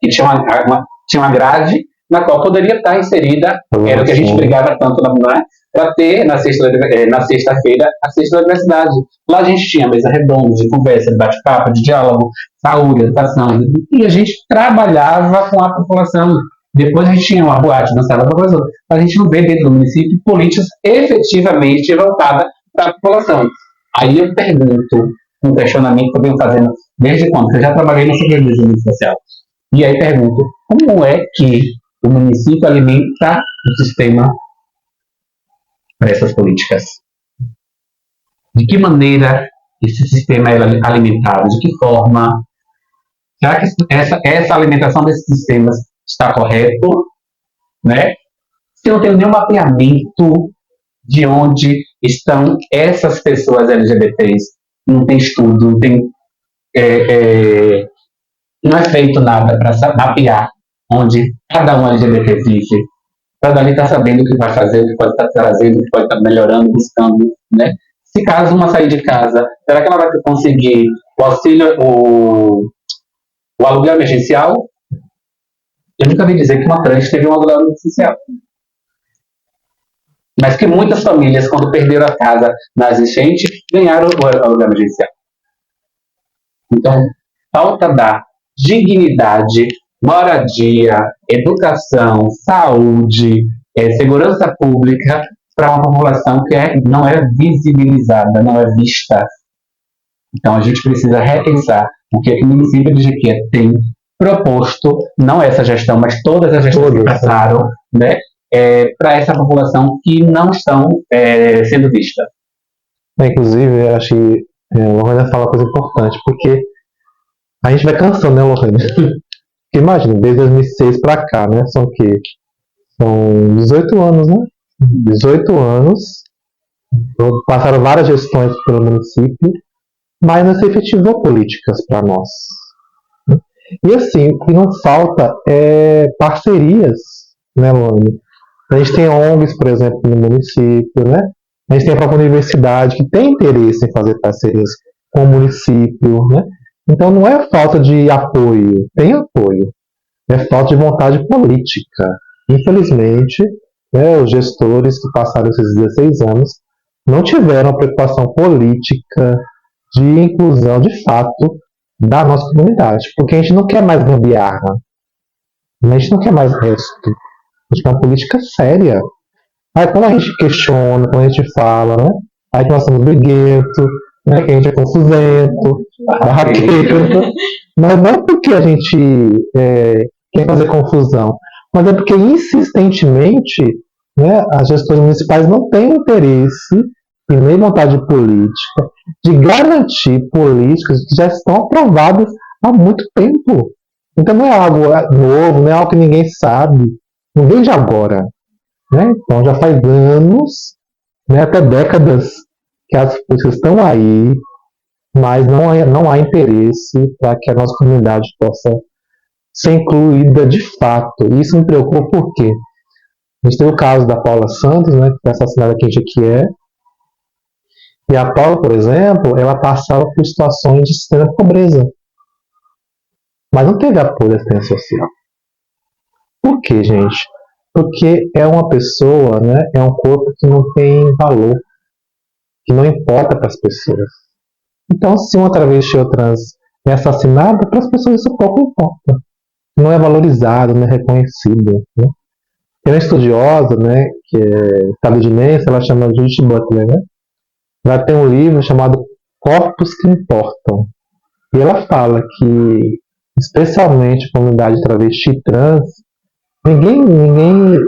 [SPEAKER 3] E tinha uma grade na qual poderia estar inserida, era o que a gente brigava tanto para ter na sexta-feira a Sexta da Diversidade. Lá a gente tinha mesa redonda, de conversa, de bate-papo, de diálogo, saúde, educação, e a gente trabalhava com a população. Depois a gente tinha uma boate, dançava com a população. A gente não vê dentro do município políticas efetivamente voltadas para a população. Aí eu pergunto, um questionamento que eu venho fazendo desde quando? Porque eu já trabalhei na Secretaria de Desenvolvimento Social. E aí pergunto, como é que o município alimenta o sistema para essas políticas? De que maneira esse sistema é alimentado? De que forma? Será que essa alimentação desses sistemas está correto? Né? Se não tem nenhum mapeamento de onde estão essas pessoas LGBTs, não tem estudo, não é feito nada para mapear onde cada um LGBT vive, para dali estar sabendo o que vai fazer, o que pode estar trazendo, o que pode estar melhorando, buscando, né? Se caso uma sair de casa, será que ela vai conseguir o auxílio, o aluguel emergencial? Eu nunca vi dizer que uma trans teve um aluguel emergencial. Mas que muitas famílias, quando perderam a casa nas enchentes, ganharam o aluguel emergencial. Então, falta da dignidade, moradia, educação, saúde, segurança pública para uma população que não é visibilizada, não é vista. Então, a gente precisa repensar o que o município de Jequié tem proposto, não essa gestão, mas todas as gestões que passaram, né, para essa população que não estão sendo vista.
[SPEAKER 4] Inclusive, eu acho que Lorena fala uma coisa importante, porque a gente vai cansando, né, Lorena? Imagina, desde 2006 para cá, né? São o quê? São 18 anos, né? 18 anos. Passaram várias gestões pelo município, mas não se efetivou políticas para nós. E assim, o que não falta é parcerias, né, Lorena? A gente tem ONGs, por exemplo, no município, né? A gente tem a própria universidade que tem interesse em fazer parcerias com o município, né? Então não é falta de apoio, tem apoio, é falta de vontade política. Infelizmente, né, os gestores que passaram esses 16 anos não tiveram a preocupação política de inclusão de fato da nossa comunidade, porque a gente não quer mais gambiarra, a gente não quer mais resto, a gente quer uma política séria. Aí quando a gente questiona, quando a gente fala, né, aí que nós somos briguento, né, que a gente é confusento, barraqueiro, mas não é porque a gente quer fazer confusão, mas é porque insistentemente, né, as gestões municipais não têm interesse e nem vontade política de garantir políticas que já estão aprovadas há muito tempo. Então não é algo novo, não é algo que ninguém sabe, não vem de agora. Né? Então já faz anos, né, até décadas, que as políticas estão aí, mas não há interesse para que a nossa comunidade possa ser incluída de fato. E isso me preocupa porque a gente tem o caso da Paula Santos, né, que foi assassinada aqui em Jequié, e a Paula, por exemplo, ela passava por situações de extrema pobreza, mas não teve apoio da assistência social. Por quê, gente? Porque é uma pessoa, né, é um corpo que não tem valor, que não importa para as pessoas. Então, se uma travesti ou trans é assassinada, para as pessoas isso pouco importa. Não é valorizado, não é reconhecido. Né? Tem uma estudiosa, né, que é estadunidense, ela chama Judith Butler, né? Ela tem um livro chamado Corpos que Importam. E ela fala que, especialmente a comunidade travesti e trans,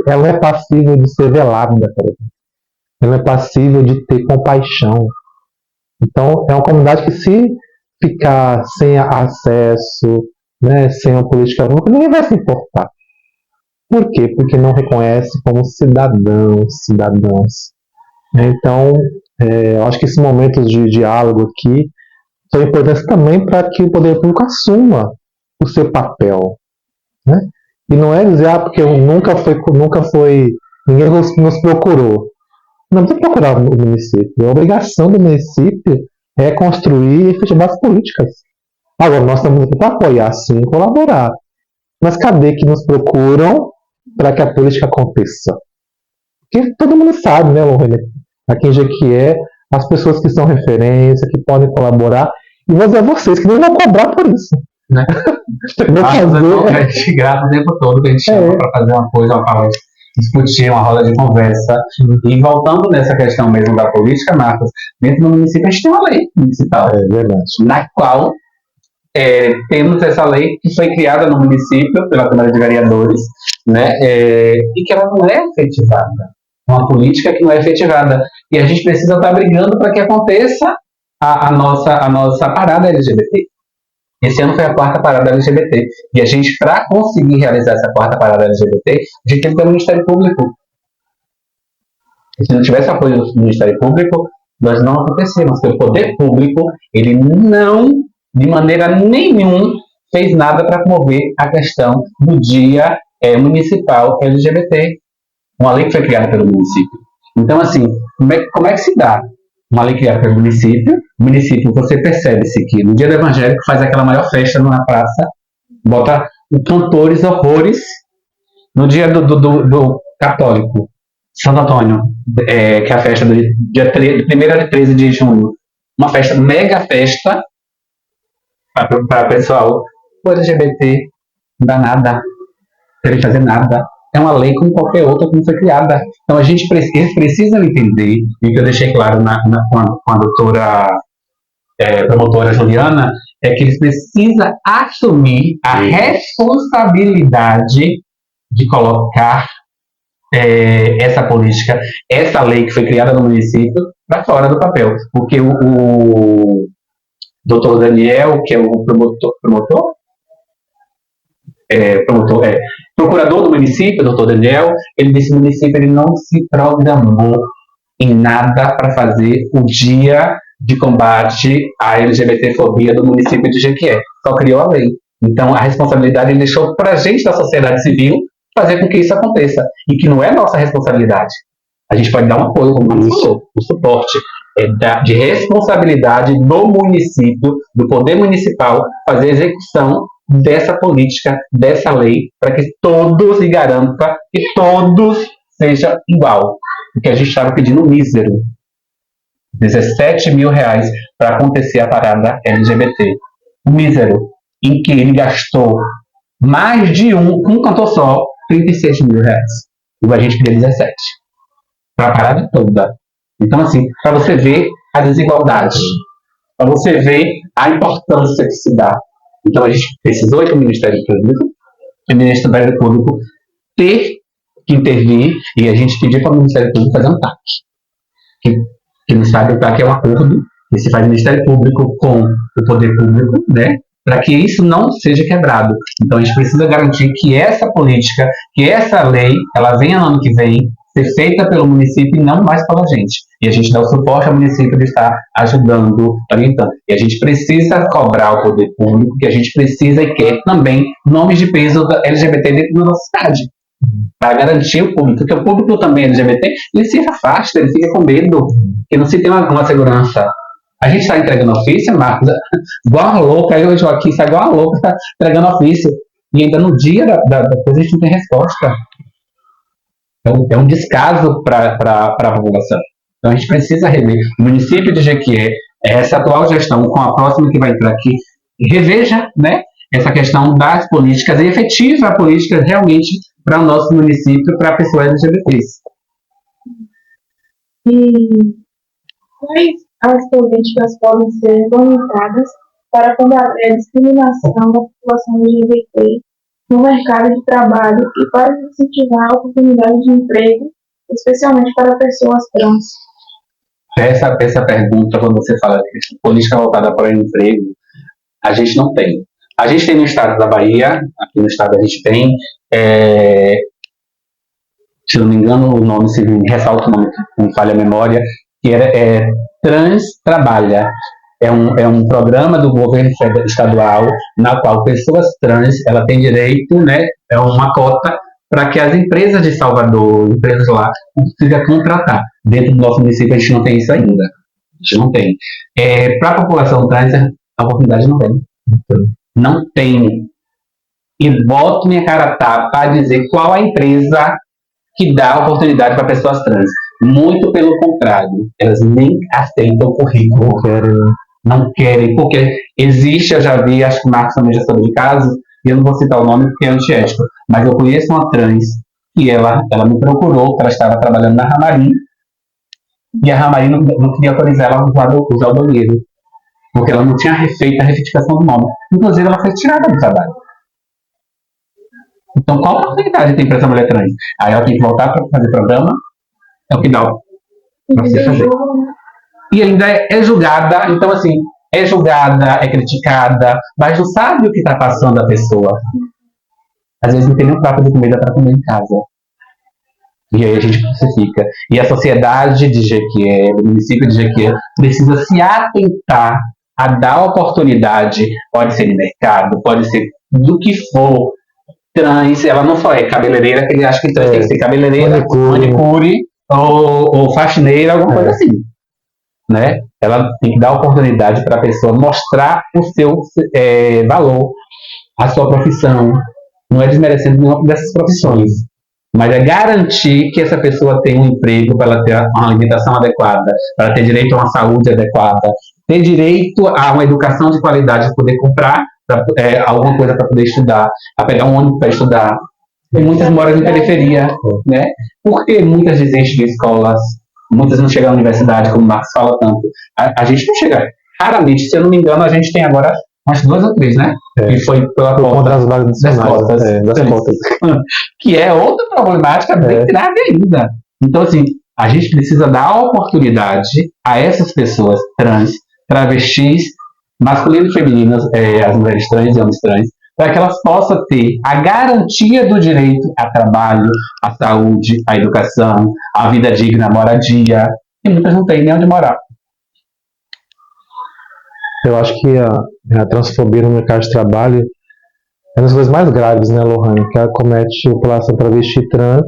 [SPEAKER 4] ela é passível de ser velada, por exemplo. Ela é passível de ter compaixão. Então, é uma comunidade que, se ficar sem acesso, né, sem uma política pública, ninguém vai se importar. Por quê? Porque não reconhece como cidadãos. Então, eu acho que esses momentos de diálogo aqui são importantes também para que o poder público assuma o seu papel, né? E não é dizer, porque nunca foi, ninguém nos procurou. Não precisa procurar o município. A obrigação do município é construir e efetivar as políticas. Agora, nós estamos aqui para apoiar, sim, colaborar. Mas cadê que nos procuram para que a política aconteça? Porque todo mundo sabe, né, Lorena? Aqui em Jequié, as pessoas que são referência, que podem colaborar, e vou dizer a vocês que não vão cobrar por isso.
[SPEAKER 3] Né?
[SPEAKER 4] Vou fazer-
[SPEAKER 3] A gente grava o tempo todo que a gente chama para fazer uma coisa, uma palestra, discutir, uma roda de conversa. E voltando nessa questão mesmo da política, Marcos, dentro do município a gente tem uma lei municipal,
[SPEAKER 4] É verdade.
[SPEAKER 3] na qual temos essa lei que foi criada no município pela Câmara de Vereadores, né, e que ela não é efetivada. Uma política que não é efetivada. E a gente precisa estar brigando para que aconteça a nossa parada LGBT. Esse ano foi a 4ª parada LGBT. E a gente, para conseguir realizar essa 4ª parada LGBT, a gente tem que ter o Ministério Público. E se não tivesse apoio do Ministério Público, nós não acontecemos. Porque o poder público, ele não, de maneira nenhuma, fez nada para promover a questão do Dia Municipal LGBT. Uma lei que foi criada pelo município. Então, assim, como é que se dá? Uma lei criada pelo município. O município, você percebe-se que no dia do evangélico faz aquela maior festa na praça, bota cantores, horrores. No dia do católico, Santo Antônio, que é a festa do dia 1º a 13 de junho, uma festa, mega festa, para o pessoal. O LGBT não dá nada, não querem fazer nada. É uma lei como qualquer outra que não foi criada. Então eles precisam entender, e o que eu deixei claro com a doutora promotora Juliana, é que eles precisam assumir a responsabilidade de colocar essa política, essa lei que foi criada no município, para fora do papel. Porque o doutor Daniel, que é o procurador do município, doutor Daniel, ele disse que o município ele não se programou em nada para fazer o dia de combate à LGBTfobia do município de Jequié. Só criou a lei. Então, a responsabilidade ele deixou para a gente da sociedade civil fazer com que isso aconteça. E que não é nossa responsabilidade. A gente pode dar um apoio, como o falou, o suporte de responsabilidade do município, do poder municipal, fazer a execução dessa política, dessa lei, para que todos se garanta que todos sejam igual. Porque a gente estava pedindo um mísero, R$17 mil para acontecer a parada LGBT. Um mísero, em que ele gastou mais de com um cantor só, R$36 mil. E a gente queria 17. Para a parada toda. Então, assim, para você ver a desigualdade, para você ver a importância que se dá. Então, a gente precisou ir para o Ministério Público, e o Ministério Público ter que intervir, e a gente pedir para o Ministério Público fazer um TAC. Que não sabe, o TAC é um acordo que se faz no Ministério Público com o Poder Público, né? Para que isso não seja quebrado. Então, a gente precisa garantir que essa política, que essa lei, ela venha no ano que vem, ser feita pelo município e não mais pela gente. E a gente dá o suporte ao município de estar ajudando, orientando. E a gente precisa cobrar o poder público, que a gente precisa e quer também nomes de peso da LGBT dentro da nossa cidade. Para garantir o público, porque o público também LGBT, ele se afasta, ele fica com medo, que não se tem uma segurança. A gente está entregando ofício, Marcos, igual uma louca, eu e o Joaquim, sai igual uma louca, está entregando ofício. E ainda no dia da coisa a gente não tem resposta. É um descaso para a população. Então a gente precisa rever. O município de Jequié, essa atual gestão, com a próxima que vai entrar aqui, reveja, né, essa questão das políticas e efetiva a política realmente para o nosso município, para a pessoa LGBT.
[SPEAKER 2] E quais as políticas podem ser implementadas para combater a discriminação da população LGBT no mercado de trabalho e para incentivar a oportunidade de emprego, especialmente para pessoas trans?
[SPEAKER 3] Essa pergunta, quando você fala de política voltada para o emprego, a gente não tem. A gente tem no estado da Bahia, aqui no estado a gente tem se não me engano, o nome, se me ressalta o nome, não falha a memória, que Trans Trabalha. É um programa do governo estadual na qual pessoas trans ela tem direito, né, é uma cota para que as empresas de Salvador, empresas lá, consigam contratar. Dentro do nosso município a gente não tem isso ainda. A gente não tem. Para a população trans, a oportunidade não tem. Não tem. E boto minha cara a tapa a dizer qual a empresa que dá oportunidade para pessoas trans. Muito pelo contrário. Elas nem aceitam o currículo. Não querem, porque existe, eu já vi, acho que o Marcos também já soube de casos, e eu não vou citar o nome porque é antiético, mas eu conheço uma trans que ela me procurou, porque ela estava trabalhando na Ramarim, e a Ramarim não queria autorizar ela a usar o banheiro, porque ela não tinha feito a retificação do nome. Inclusive, ela foi tirada do trabalho. Então, qual oportunidade tem para essa mulher trans? Aí ela tem que voltar para fazer programa, é o que dá para você fazer. E ainda é julgada, então assim, é julgada, é criticada, mas não sabe o que está passando a pessoa. Às vezes não tem nem um prato de comida para comer em casa. E aí a gente crucifica. E a sociedade de Jequié, o município de Jequié, precisa se atentar a dar oportunidade, pode ser de mercado, pode ser do que for, trans, ela não só é cabeleireira, que ele acha que trans tem que ser cabeleireira, manicure ou faxineira, alguma coisa assim. Né? Ela tem que dar oportunidade para a pessoa mostrar o seu valor, a sua profissão. Não é desmerecendo nenhuma dessas profissões, mas é garantir que essa pessoa tenha um emprego, para ela ter uma alimentação adequada, para ela ter direito a uma saúde adequada, ter direito a uma educação de qualidade, poder comprar alguma coisa para poder estudar, a pegar um ônibus para estudar. Tem muitas moram em periferia, né? Porque muitas desistem de escolas, muitas não chegam à universidade, como o Marcos fala tanto. A gente não chega. Raramente, se eu não me engano, a gente tem agora umas 2 ou 3, né? Que foi pela conta
[SPEAKER 4] das vagas
[SPEAKER 3] das cotas.
[SPEAKER 4] das cotas.
[SPEAKER 3] Que é outra problemática bem grave ainda. Então, assim, a gente precisa dar oportunidade a essas pessoas trans, travestis, masculinos e femininos, as mulheres trans e homens trans, para que elas possam ter a garantia do direito a trabalho, à saúde, à educação, à vida digna, à moradia. E muitas não têm nem onde morar.
[SPEAKER 4] Eu acho que a transfobia no mercado de trabalho é uma das coisas mais graves, né, Lohane? Que ela comete a população travesti trans,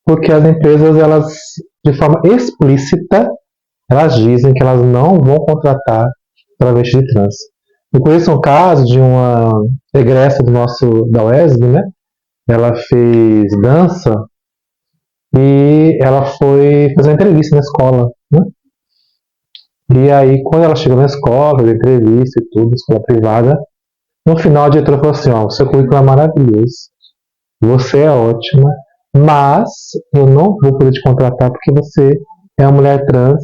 [SPEAKER 4] porque as empresas, elas, de forma explícita, elas dizem que elas não vão contratar travesti trans. Eu conheço um caso de uma egressa da UESB, né? Ela fez dança e ela foi fazer uma entrevista na escola, né? E aí, quando ela chegou na escola, fez entrevista e tudo, escola privada, no final a diretora falou assim, ó, o seu currículo é maravilhoso, você é ótima, mas eu não vou poder te contratar porque você é uma mulher trans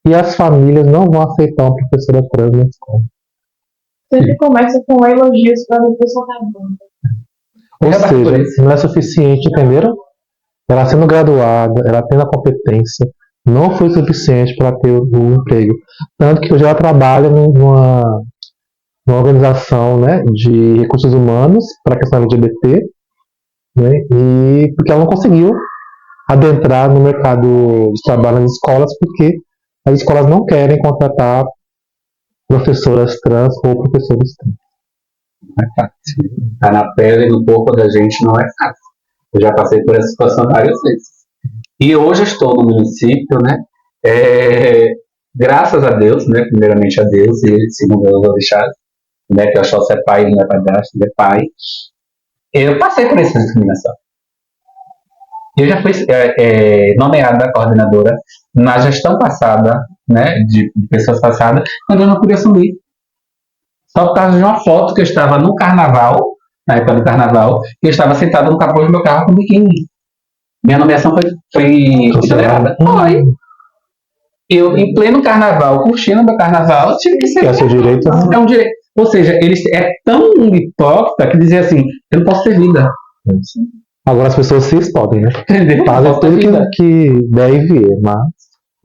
[SPEAKER 4] e as famílias não vão aceitar uma professora trans na escola.
[SPEAKER 2] Sempre começa com elogios para depois soltar a bunda.
[SPEAKER 4] Ou seja, não é suficiente, entenderam? Ela sendo graduada, ela tendo a competência, não foi suficiente para ter o emprego. Tanto que hoje ela trabalha numa organização, né, de recursos humanos para a questão LGBT, né, e porque ela não conseguiu adentrar no mercado de trabalho nas escolas, porque as escolas não querem contratar professoras trans ou professores trans.
[SPEAKER 3] Não é fácil. Tá na pele e no corpo da gente não é fácil. Eu já passei por essa situação várias vezes. E hoje estou no município, né? Graças a Deus, né? Primeiramente a Deus e segundo os orixás, né? Que eu acho que é pai, não é padrasto, é pai. Eu passei por essa discriminação. Eu já fui nomeada coordenadora na gestão passada, né? De pessoas passadas, quando eu não podia assumir. Só por causa de uma foto que eu estava no carnaval, na época do carnaval, que eu estava sentado no capô do meu carro com biquíni. Minha nomeação foi exonerada. Foi. Eu, em pleno carnaval, curtindo meu carnaval, tive que ser.
[SPEAKER 4] É seu direito, né?
[SPEAKER 3] É um direito. Ou seja, eles é tão hipócrita que dizia assim, eu não posso ter vida.
[SPEAKER 4] Agora as pessoas se explodem, né?
[SPEAKER 3] Entendeu?
[SPEAKER 4] Fazem tudo que der e vier, mas...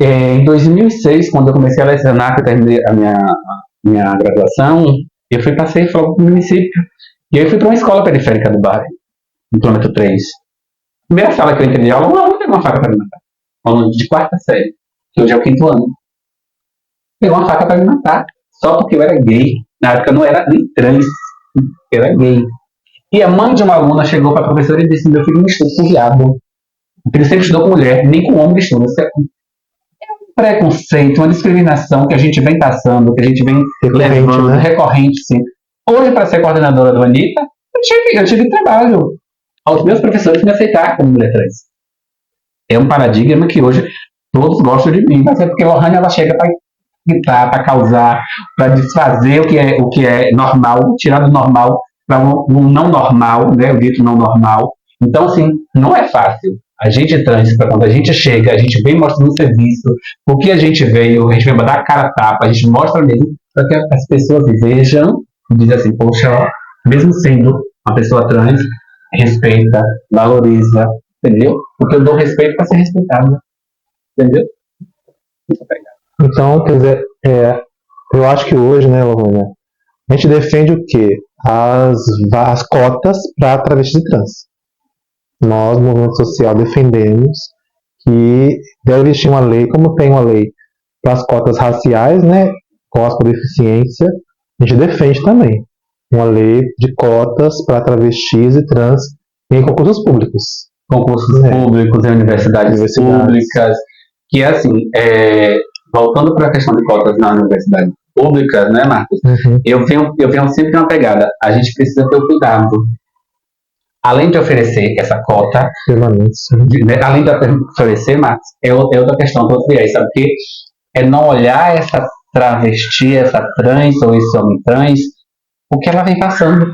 [SPEAKER 3] Em 2006, quando eu comecei a lecionar, que eu terminei a minha graduação, eu passei para o município. E aí eu fui para uma escola periférica do bairro, no quilômetro 3. Primeira sala que eu entrei de aula, um aluno pegou uma faca para me matar. Um aluno de quarta série, que hoje é o quinto ano. Pegou uma faca para me matar. Só porque eu era gay. Na época eu não era nem trans, eu era gay. E a mãe de uma aluna chegou para a professora e disse: meu filho não estuda com viado. Ele sempre estudou com mulher, nem com homem ele estuda. Isso é um preconceito, uma discriminação que a gente vem passando, que a gente vem levando,
[SPEAKER 4] né?
[SPEAKER 3] recorrente, sim. Hoje, para ser coordenadora do Anitta, eu tive trabalho aos meus professores me aceitar como mulher trans. É um paradigma que hoje todos gostam de mim, mas é porque a Lohane ela chega para gritar, para causar, para desfazer o que é normal, tirar do normal para um não normal, né? O dito não normal. Então, assim, não é fácil. A gente trans, quando a gente chega, a gente vem mostrando o serviço, o que a gente veio, a gente vem mandar a cara a tapa, a gente mostra mesmo, para que as pessoas vejam e dizem assim, poxa, ó, mesmo sendo uma pessoa trans, respeita, valoriza, entendeu? Porque eu dou respeito para ser respeitado, entendeu?
[SPEAKER 4] Então, quer dizer, eu acho que hoje, né, Lohane, a gente defende o quê? As cotas para travestis e trans. Nós, movimento social, defendemos que deve existir uma lei, como tem uma lei para as cotas raciais, né, cotas com deficiência, a gente defende também uma lei de cotas para travestis e trans em concursos públicos.
[SPEAKER 3] Concursos públicos, em universidades públicas, que é assim, voltando para a questão de cotas na universidade pública, né, Marcos?
[SPEAKER 4] Uhum.
[SPEAKER 3] Eu venho sempre uma pegada. A gente precisa ter o cuidado. Além de oferecer essa cota, além de oferecer, Marcos, é outra questão que eu criei, sabe? Porque é não olhar essa travesti, essa trans ou esse homem trans, o que ela vem passando.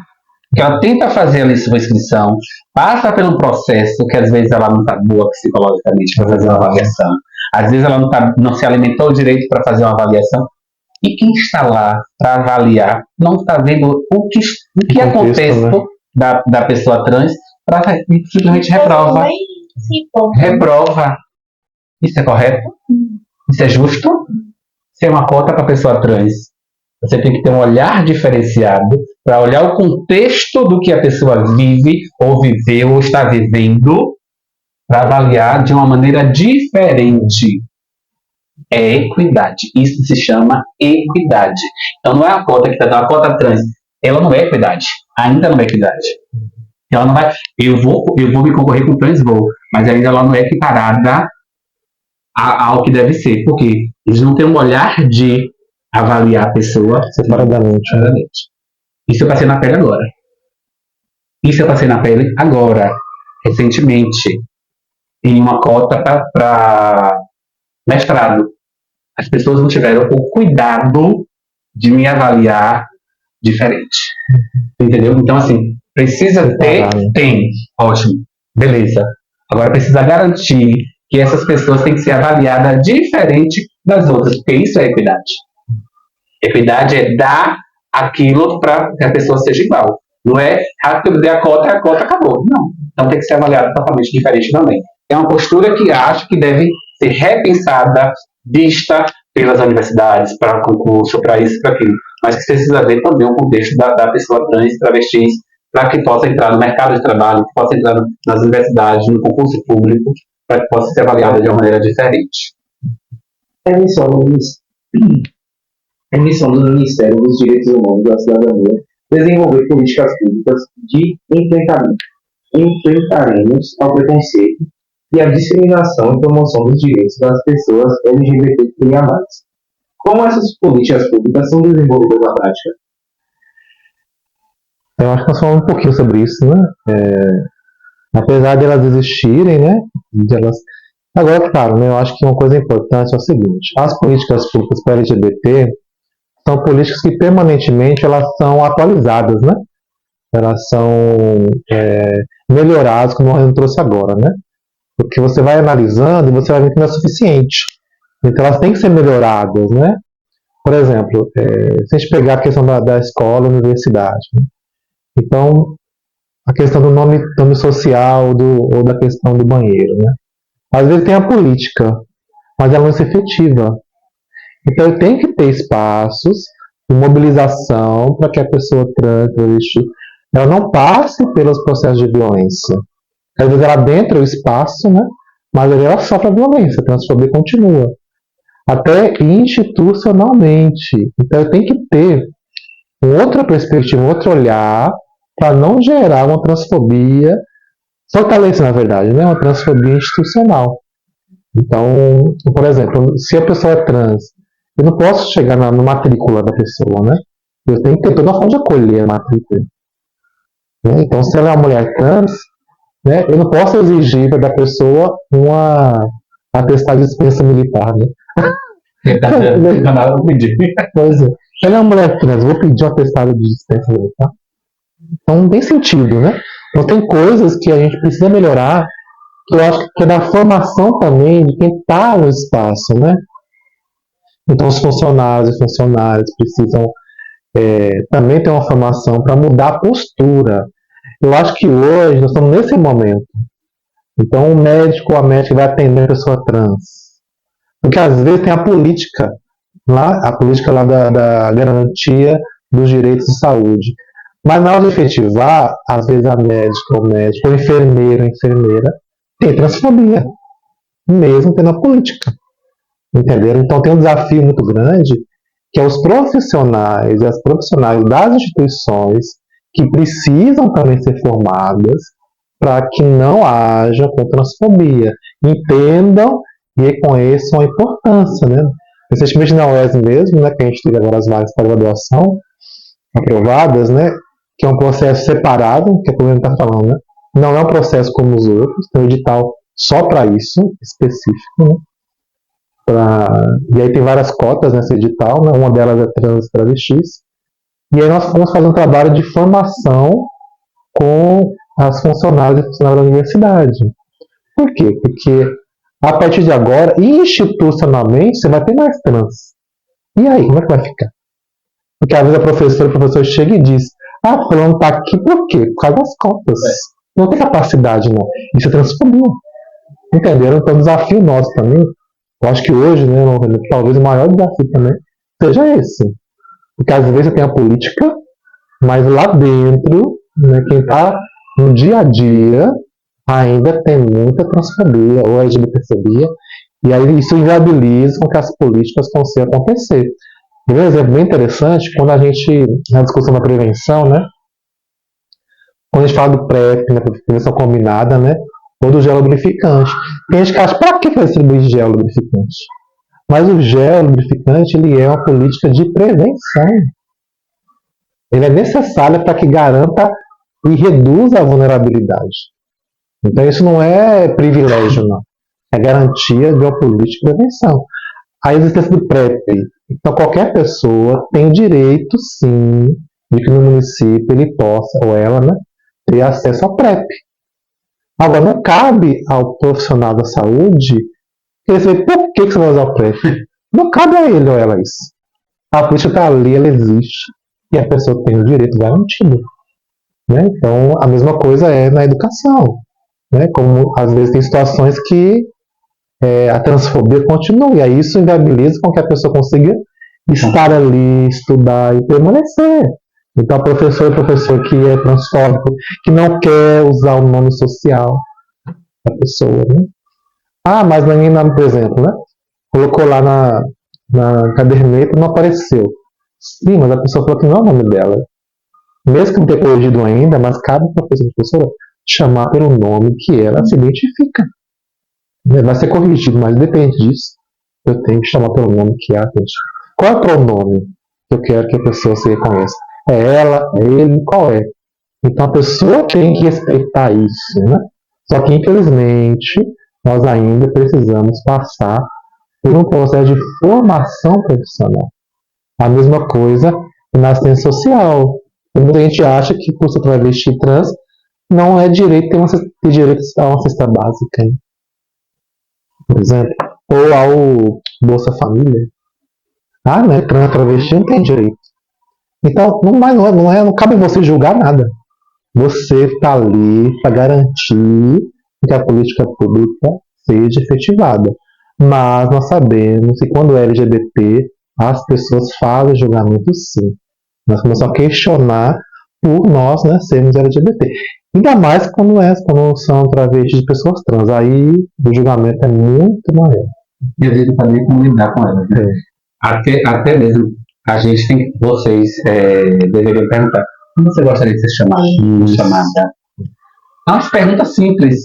[SPEAKER 3] Que ela tenta fazer ali sua inscrição, passa por um processo que às vezes ela não está boa psicologicamente para fazer uma avaliação, às vezes ela não se alimentou direito para fazer uma avaliação, e quem está lá para avaliar não está vendo o que é contexto, né, da pessoa trans, para simplesmente reprova. Reprova. Isso é correto? Isso é justo? Isso é uma cota para a pessoa trans. Você tem que ter um olhar diferenciado para olhar o contexto do que a pessoa vive, ou viveu, ou está vivendo, para avaliar de uma maneira diferente. É equidade. Isso se chama equidade. Então não é a cota que está dando a cota trans. Ela não é equidade. Ainda não é equidade. Ela não vai. Eu vou me concorrer com o trans, mas ainda ela não é equiparada ao que deve ser. Porque eles não têm um olhar de avaliar a pessoa separadamente. Isso eu passei na pele agora. Recentemente, em uma cota para mestrado. As pessoas não tiveram o cuidado de me avaliar diferente. Entendeu? Então, assim, precisa ter, tem, ótimo, beleza. Agora precisa garantir que essas pessoas têm que ser avaliadas diferente das outras, porque isso é equidade. Equidade é dar aquilo para que a pessoa seja igual. Não é rápido eu dei a cota acabou. Não. Então tem que ser avaliado totalmente diferente também. É uma postura que acho que deve ser repensada, vista pelas universidades, para concurso, para isso, para aquilo. Mas que precisa ver também o contexto da pessoa trans, travestis, para que possa entrar no mercado de trabalho, que possa entrar nas universidades, no concurso público, para que possa ser avaliada de uma maneira diferente.
[SPEAKER 1] É missão do Ministério dos Direitos Humanos e da Cidadania desenvolver políticas públicas de enfrentaremos ao preconceito e à discriminação e promoção dos direitos das pessoas LGBTQIA+. Como essas políticas públicas são desenvolvidas na prática?
[SPEAKER 4] Eu acho que nós falamos um pouquinho sobre isso, né? Apesar de elas existirem, né? Agora, claro, né? Eu acho que uma coisa importante é o seguinte: as políticas públicas para LGBT são políticas que permanentemente elas são atualizadas, né? Elas são melhoradas, como eu trouxe agora, né? Porque você vai analisando e você vai ver que não é suficiente. Então elas têm que ser melhoradas, né? Por exemplo, se a gente pegar a questão da escola, universidade, né? Então, a questão do nome social ou da questão do banheiro, né? Às vezes tem a política, mas ela não é efetiva. Então tem que ter espaços de mobilização para que a pessoa trans, ela não passe pelos processos de violência. Às vezes ela adentra o espaço, né? Mas ali ela sofre a violência, a transfobia continua. Até institucionalmente. Então eu tenho que ter outra perspectiva, outro olhar, para não gerar uma transfobia, fortalecer, na verdade, né? Uma transfobia institucional. Então, por exemplo, se a pessoa é trans, eu não posso chegar na matrícula da pessoa, né? Eu tenho que ter toda a forma de acolher a matrícula. Né? Então, se ela é uma mulher trans, né, eu não posso exigir da pessoa uma atestado de dispensa militar. Né? Pois é. Se ela é uma mulher trans, eu vou pedir um atestado de dispensa militar. Então, não tem sentido, né? Então, tem coisas que a gente precisa melhorar, que eu acho que é da formação também de quem está no espaço, né? Então, os funcionários e funcionárias precisam também ter uma formação para mudar a postura. Eu acho que hoje nós estamos nesse momento. Então, o médico ou a médica vai atender a pessoa trans. Porque às vezes tem a política lá da garantia dos direitos de saúde. Mas na hora de efetivar, às vezes a médica ou médico, ou enfermeiro ou enfermeira, tem transfobia, mesmo tendo a política. Entenderam? Então tem um desafio muito grande, que é os profissionais e as profissionais das instituições que precisam também ser formadas para que não haja transfobia. Entendam e reconheçam a importância, né? Recentemente na UES mesmo, né, que a gente teve agora as vagas para graduação aprovadas, né, que é um processo separado, que a Poliana está falando, né? Não é um processo como os outros, tem um edital só para isso, específico, né? E aí tem várias cotas nesse edital, né? Uma delas é trans e travestis. E aí nós vamos fazer um trabalho de formação com as funcionárias e funcionários da universidade. Por quê? Porque a partir de agora, institucionalmente, você vai ter mais trans. E aí, como é que vai ficar? Porque às vezes o professor chega e diz: fulano está aqui por quê? Por causa das cotas. Não tem capacidade, não. Isso é transfobia. Entenderam? Então, o desafio nosso também, eu acho que hoje, né, talvez o maior desafio também seja esse. Porque às vezes você tem a política, mas lá dentro, né, quem está no dia a dia, ainda tem muita transfobia ou LGBTfobia, e aí isso inviabiliza com que as políticas consigam acontecer. E um exemplo bem interessante, quando a gente, na discussão da prevenção, né, quando a gente fala do PrEP, né, prevenção combinada, né, ou do gel lubrificante, tem gente que acha, para que vai distribuir gel lubrificante? Mas o gel lubrificante, ele é uma política de prevenção. Ele é necessário para que garanta e reduza a vulnerabilidade. Então isso não é privilégio, não. É garantia de uma política de prevenção. A existência do PrEP. Então qualquer pessoa tem o direito, sim, de que no município ele possa, ou ela, né, ter acesso ao PrEP. Agora, não cabe ao profissional da saúde querer saber por que você vai usar o PrEP. Não cabe a ele ou ela isso. A política está ali, ela existe, e a pessoa tem o direito garantido. Né? Então, a mesma coisa é na educação. Né? Como, às vezes, tem situações que a transfobia continua, e aí isso inviabiliza com que a pessoa consiga estar ali, estudar e permanecer. Então, a professor que é transfóbico, que não quer usar o nome social da pessoa. Né? Mas na minha, por exemplo, né? Colocou lá na caderneta, não apareceu. Sim, mas a pessoa falou que não é o nome dela. Mesmo que não tenha corrigido ainda, mas cabe para a professora chamar pelo nome que ela se identifica. Vai ser corrigido, mas depende disso. Eu tenho que chamar pelo nome que ela tem. Qual é o pronome que eu quero que a pessoa se reconheça? É ela, é ele, qual é? Então a pessoa tem que respeitar isso, né? Só que infelizmente nós ainda precisamos passar por um processo de formação profissional. A mesma coisa na assistência social. Muita gente acha que por ser travesti trans não é direito ter direito a uma cesta básica, hein? Por exemplo, ou ao Bolsa Família. Né? Trans travesti não tem direito. Então, não cabe você julgar nada. Você está ali para garantir que a política pública seja efetivada. Mas nós sabemos que quando é LGBT, as pessoas fazem julgamento sim. Nós começamos a questionar por nós, né, sermos LGBT. Ainda mais quando são travestis de pessoas trans. Aí o julgamento é muito maior.
[SPEAKER 3] E às vezes não sabe nem como lidar com ela. Né? Até mesmo a gente tem, vocês deveriam perguntar como você gostaria de ser chamado? Chamada? É umas perguntas simples,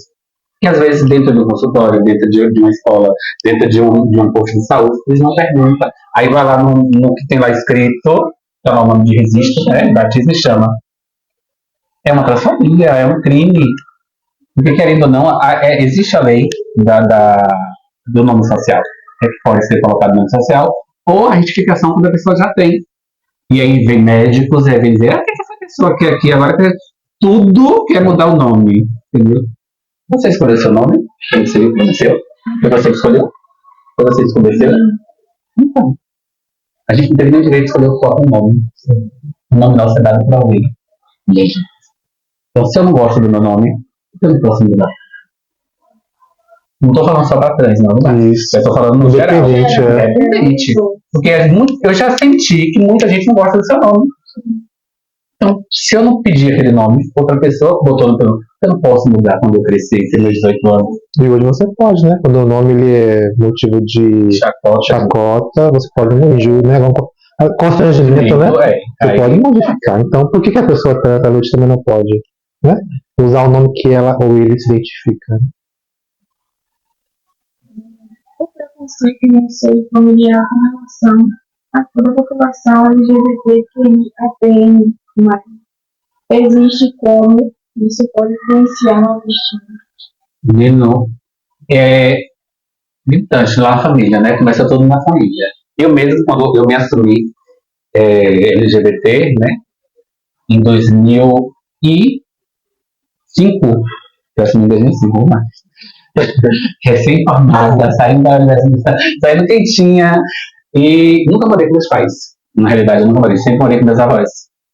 [SPEAKER 3] que às vezes dentro de um consultório, dentro de uma escola, dentro de um posto de saúde, eles não perguntam. Aí vai lá no que tem lá escrito, tá lá o nome de registro, né? Batismo e chama. É uma transfobia, é um crime. Porque, querendo ou não, existe a lei do nome social, que pode ser colocado no nome social, ou a retificação quando a pessoa já tem. E aí vem médicos e vem dizer, o que essa pessoa quer aqui? Agora tudo quer mudar o nome. Entendeu? Você escolheu seu nome? Você conheceu? Foi você que escolheu? Foi você que escolheu? Então, a gente não tem nenhum direito de escolher o próprio nome. O nome nosso é dado para alguém. Então, se eu não gosto do meu nome, eu não posso mudar. Não estou falando só para trans, não.
[SPEAKER 4] Isso.
[SPEAKER 3] Eu estou falando no geral.
[SPEAKER 4] Independente,
[SPEAKER 3] Porque eu já senti que muita gente não gosta do seu nome. Então, se eu não pedir aquele nome, outra pessoa botou no teu nome, eu não posso mudar quando eu crescer, ter meus 18 anos.
[SPEAKER 4] E hoje você pode, né? Quando o nome ele é motivo de chacota, você pode mudar, né? Constrangimento, né? Você pode modificar. Então, por que a pessoa trans também não pode, né? Usar o nome que ela ou ele se identifica?
[SPEAKER 2] O preconceito não sei familiar com relação a toda a população LGBTQIAPN+. Existe como isso pode influenciar na autoestima.
[SPEAKER 3] Menino, é gritante lá na família, né? Começa tudo na família. Eu mesmo, quando eu me assumi LGBT, né? Em 2005, eu assumi em 2005, mas recém-formada, saindo quentinha, e nunca morei com meus pais. Na realidade, eu nunca morei, sempre morei com meus avós.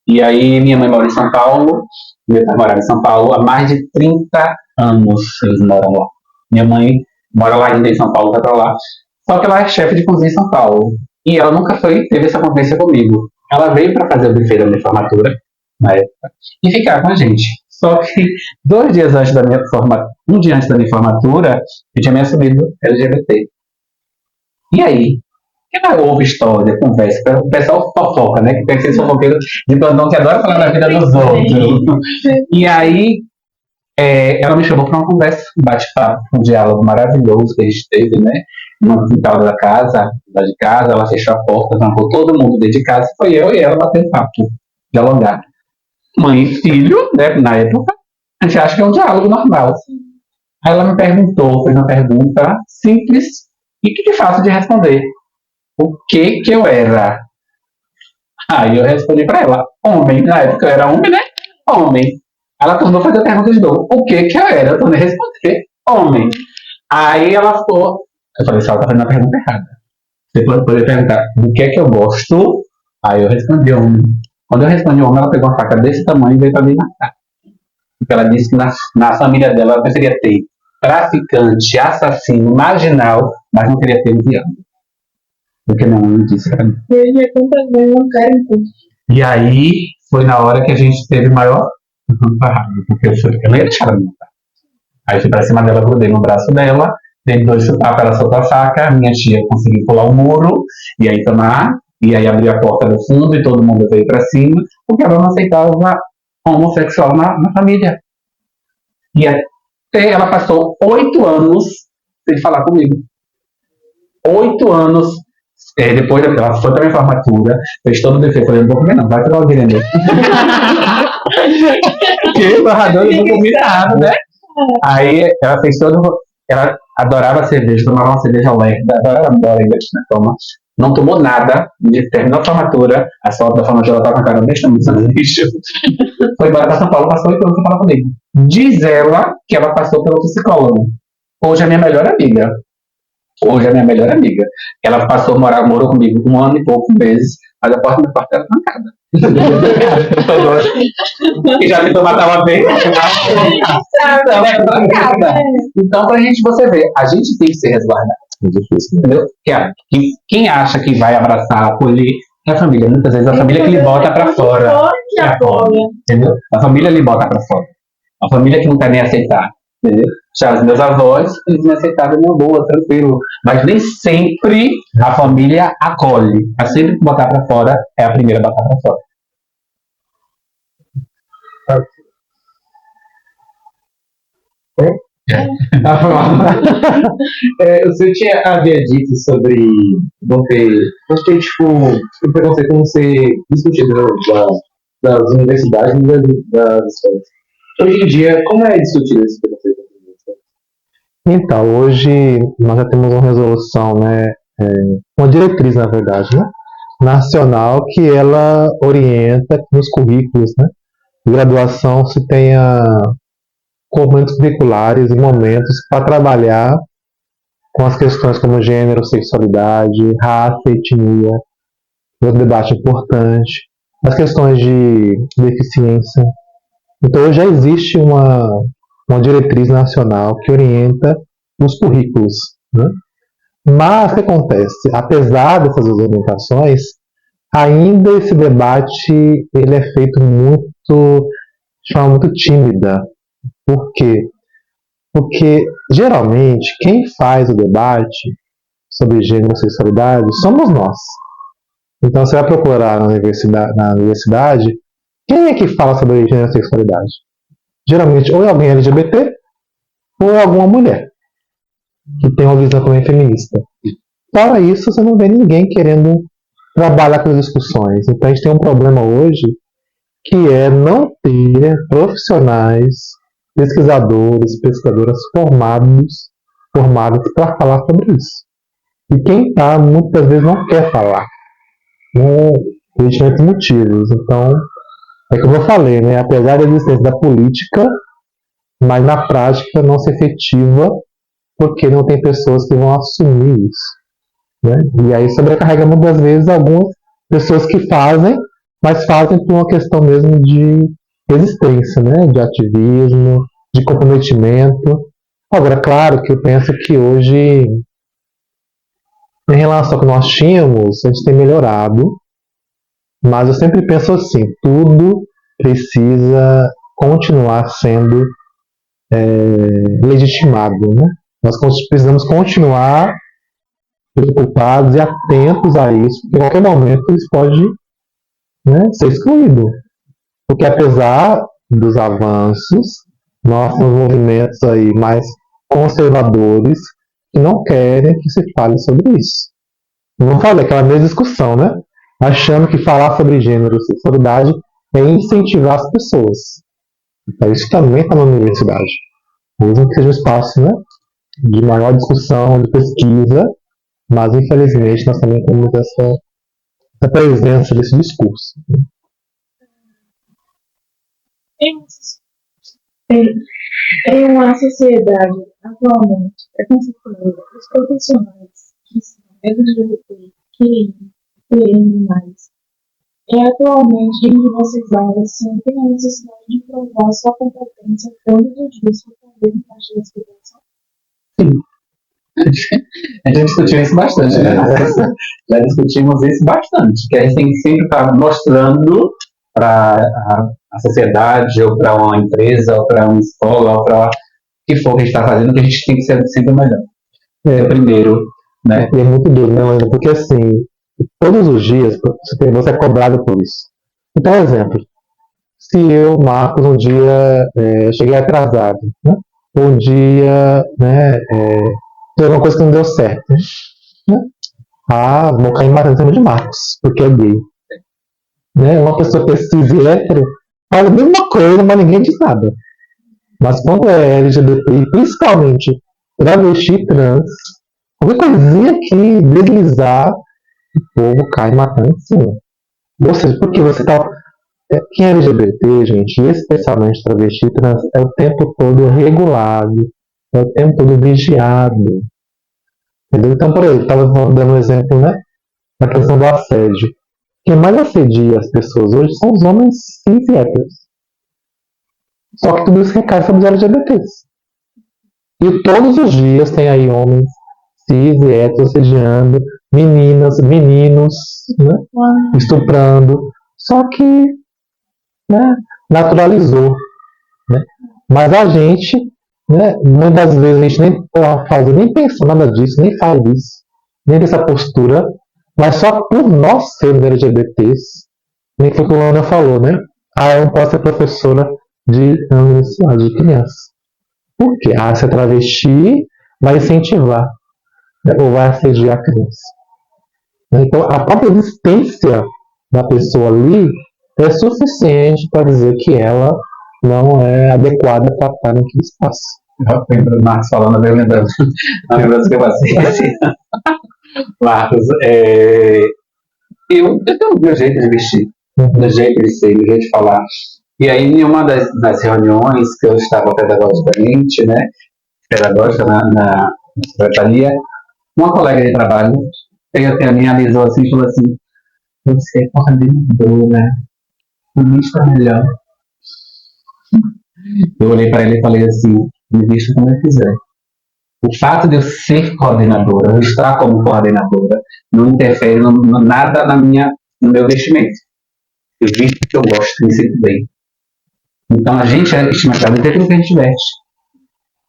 [SPEAKER 3] E aí, minha mãe mora em São Paulo, meu pai mora em São Paulo há mais de 30 anos, eles moram lá. Minha mãe mora lá ainda em São Paulo, vai pra lá. Só que ela é chefe de cozinha em São Paulo. E ela nunca teve essa convivência comigo. Ela veio para fazer o buffet da minha formatura, na época, e ficar com a gente. Só que 2 dias antes da minha formatura, um dia antes da minha formatura, eu tinha me assumido LGBT. E aí? Houve história, conversa, o pessoal fofoca, né? Que tem que ser fofoqueiro de plantão que adora falar da vida dos outros. E aí, ela me chamou para uma conversa, um bate-papo, um diálogo maravilhoso que a gente teve, né? No quintal da casa, lá de casa, ela fechou a porta, trancou todo mundo dentro de casa, foi eu e ela batendo papo, dialogar. Mãe e filho, né? Na época, a gente acha que é um diálogo normal. Aí ela me perguntou, fez uma pergunta simples e que de fácil de responder. O que eu era? Aí eu respondi para ela, homem. Na época eu era homem, né? Homem. Ela tornou a fazer a pergunta de novo. O que eu era? Eu tornei a responder, homem. Aí ela ficou... Eu falei, ela tá fazendo a pergunta errada. Você pode poder perguntar, do que eu gosto? Aí eu respondi, homem. Quando eu respondi homem, ela pegou uma faca desse tamanho e veio para me matar. Porque ela disse que na família dela ela preferia ter traficante, assassino, marginal, mas não queria ter viado. Porque minha mãe disse pra mim. E aí foi na hora que a gente teve maior porque eu não ia deixar ela me matar. Aí fui pra cima dela, grudei no braço dela, dei 2 chutapas, ela soltou a faca, minha tia conseguiu pular o muro, e aí tomar, e aí abriu a porta do fundo e todo mundo veio pra cima, porque ela não aceitava homossexual na família. E até ela passou 8 anos sem falar comigo. 8 anos. Depois ela foi para minha formatura, fez todo o defeito. Falei, não vou comer, não, vai pegar o dinheiro. Que barrador, eu não comi nada, né? Aí ela fez todo. Ela adorava cerveja, tomava uma cerveja leve, adora ainda, né? Toma. Não tomou nada, terminou a formatura, a foto da formatura ela estava com a cara desse tamanho, foi embora para São Paulo, passou 8 anos sem falar comigo. Diz ela que ela passou pelo psicólogo. Hoje é minha melhor amiga. Ela morou comigo 1 ano e pouco meses, mas a porta da minha porta era trancada. E já me matava bem. Então, pra gente, você ver, a gente tem que ser resguardado. É difícil, entendeu? Quem acha que vai abraçar, acolher, é a família. Muitas vezes a família que lhe bota pra fora. Entendeu? A família lhe bota pra fora. A família que não quer nem aceitar, entendeu? Já os meus avós, eles me aceitaram numa boa, tranquilo. Mas nem sempre a família acolhe. A sempre que botar pra fora é a primeira a botar pra fora.
[SPEAKER 1] Você havia dito sobre não ter tipo, o preconceito não ser discutido das universidades e das escolas. Hoje em dia, como é discutido esse preconceito?
[SPEAKER 4] Então, hoje nós já temos uma resolução, né, uma diretriz, na verdade, né, nacional, que ela orienta que nos currículos, né, de graduação se tenha momentos curriculares e momentos para trabalhar com as questões como gênero, sexualidade, raça, etnia, outro debate importante, as questões de deficiência. Então, hoje já existe uma diretriz nacional que orienta os currículos, né? Mas o que acontece? Apesar dessas orientações, ainda esse debate ele é feito de forma muito tímida. Por quê? Porque, geralmente, quem faz o debate sobre gênero e sexualidade somos nós. Então, você vai procurar na universidade, quem é que fala sobre gênero e sexualidade? Geralmente, ou é alguém LGBT, ou é alguma mulher que tem uma visão também feminista. Fora isso, você não vê ninguém querendo trabalhar com as discussões. Então, a gente tem um problema hoje que é não ter profissionais, pesquisadores, pesquisadoras formados para falar sobre isso. E quem está, muitas vezes, não quer falar, por diferentes motivos. Então, é como eu falei, né? Apesar da existência da política, mas na prática não se efetiva porque não tem pessoas que vão assumir isso, né? E aí sobrecarrega muitas vezes algumas pessoas que fazem, mas fazem por uma questão mesmo de resistência, né? De ativismo, de comprometimento. Agora, claro que eu penso que hoje, em relação ao que nós tínhamos, a gente tem melhorado, mas eu sempre penso assim, tudo precisa continuar sendo legitimado, né? Nós precisamos continuar preocupados e atentos a isso, porque em qualquer momento isso pode, né, ser excluído. Porque apesar dos avanços, nós temos movimentos aí mais conservadores que não querem que se fale sobre isso. Não falei aquela mesma discussão, né? Achando que falar sobre gênero e sexualidade é incentivar as pessoas. Então, isso também está na universidade. Mesmo que seja um espaço, né, de maior discussão, de pesquisa, mas infelizmente nós também temos essa presença desse discurso.
[SPEAKER 2] Em uma sociedade atualmente preconceituosa, os profissionais que são LGBT, mais, atualmente em diversas áreas sentem a necessidade de provar sua competência todos os dias para fazer parte da situação.
[SPEAKER 3] A gente discutiu isso bastante, né? Já discutimos isso bastante, que a gente tem que sempre estar mostrando para a sociedade, ou para uma empresa, ou para uma escola, ou para o que for que a gente está fazendo, que a gente tem que ser sempre o melhor. É o primeiro, né?
[SPEAKER 4] E é muito duro, né, Luísa? Porque assim, todos os dias você é cobrado por isso. Então, exemplo, se eu, Marcos, um dia cheguei atrasado, né? Um dia, né, tem alguma coisa que não deu certo, né? Vou cair matando em cima de Marcos, porque é gay. Né? Uma pessoa que é cis e hétero fala a mesma coisa, mas ninguém diz nada. Mas quando é LGBT, principalmente travesti e trans, qualquer coisinha que deslizar, o povo cai matando em cima. Ou seja, porque você tá. Quem é LGBT, gente, e especialmente travesti e trans, é o tempo todo regulado, é o tempo todo vigiado. Entendeu? Então, por exemplo, estava dando um exemplo, né? Na questão do assédio. Quem mais assedia as pessoas hoje são os homens cis e héteros. Só que tudo isso recai sobre os LGBTs. E todos os dias tem aí homens cis e héteros assediando, meninas, meninos, né, estuprando. Só que, né, naturalizou. Né? Mas a gente, né, muitas das vezes a gente nem faz, nem pensa nada disso, nem faz isso, nem dessa postura, mas só por nós sermos LGBTs, nem foi o que a Ana falou, né? Eu não posso ser professora de universidade de criança. Por quê? Se é travesti, vai incentivar, né, ou vai assediar a criança. Então, a própria existência da pessoa ali é suficiente para dizer que ela não é adequada para estar naquele espaço.
[SPEAKER 3] Eu lembro do Marcos falando, eu lembrando a lembrança que eu passei. Marcos, eu tenho o meu jeito de vestir, meu jeito de ser, meu jeito de falar. E aí, em uma das reuniões que eu estava pedagogicamente, né, pedagógica na secretaria, uma colega de trabalho me analisou assim e falou assim: você é coordenadora, não está melhor. Eu olhei para ele e falei assim: me vista como eu quiser. O fato de eu ser coordenadora, eu estar como coordenadora, não interfere nada no meu vestimento. Eu visto o que eu gosto, me sinto bem. Então a gente é estigmatizado daquilo que a gente veste.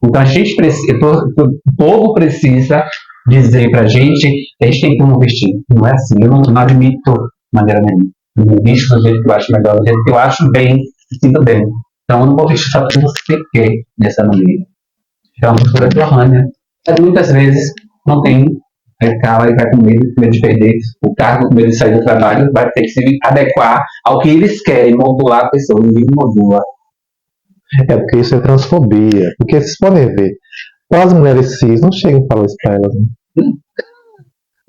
[SPEAKER 3] Então a gente precisa, o povo precisa dizer pra gente que a gente tem como vestir. Não é assim, eu não admito de maneira nenhuma. Eu me visto do jeito que eu acho melhor, do jeito que eu acho bem, me sinto bem. Então eu não vou vestir só porque você quer dessa maneira. É uma postura torrânea. Mas muitas vezes não tem. Aí cala e vai com medo de perder o cargo, com medo de sair do trabalho, vai ter que se adequar ao que eles querem, modular a pessoa, ninguém modula.
[SPEAKER 4] É porque isso é transfobia. Porque vocês podem ver, as mulheres cis não chegam e falam isso para elas. Né?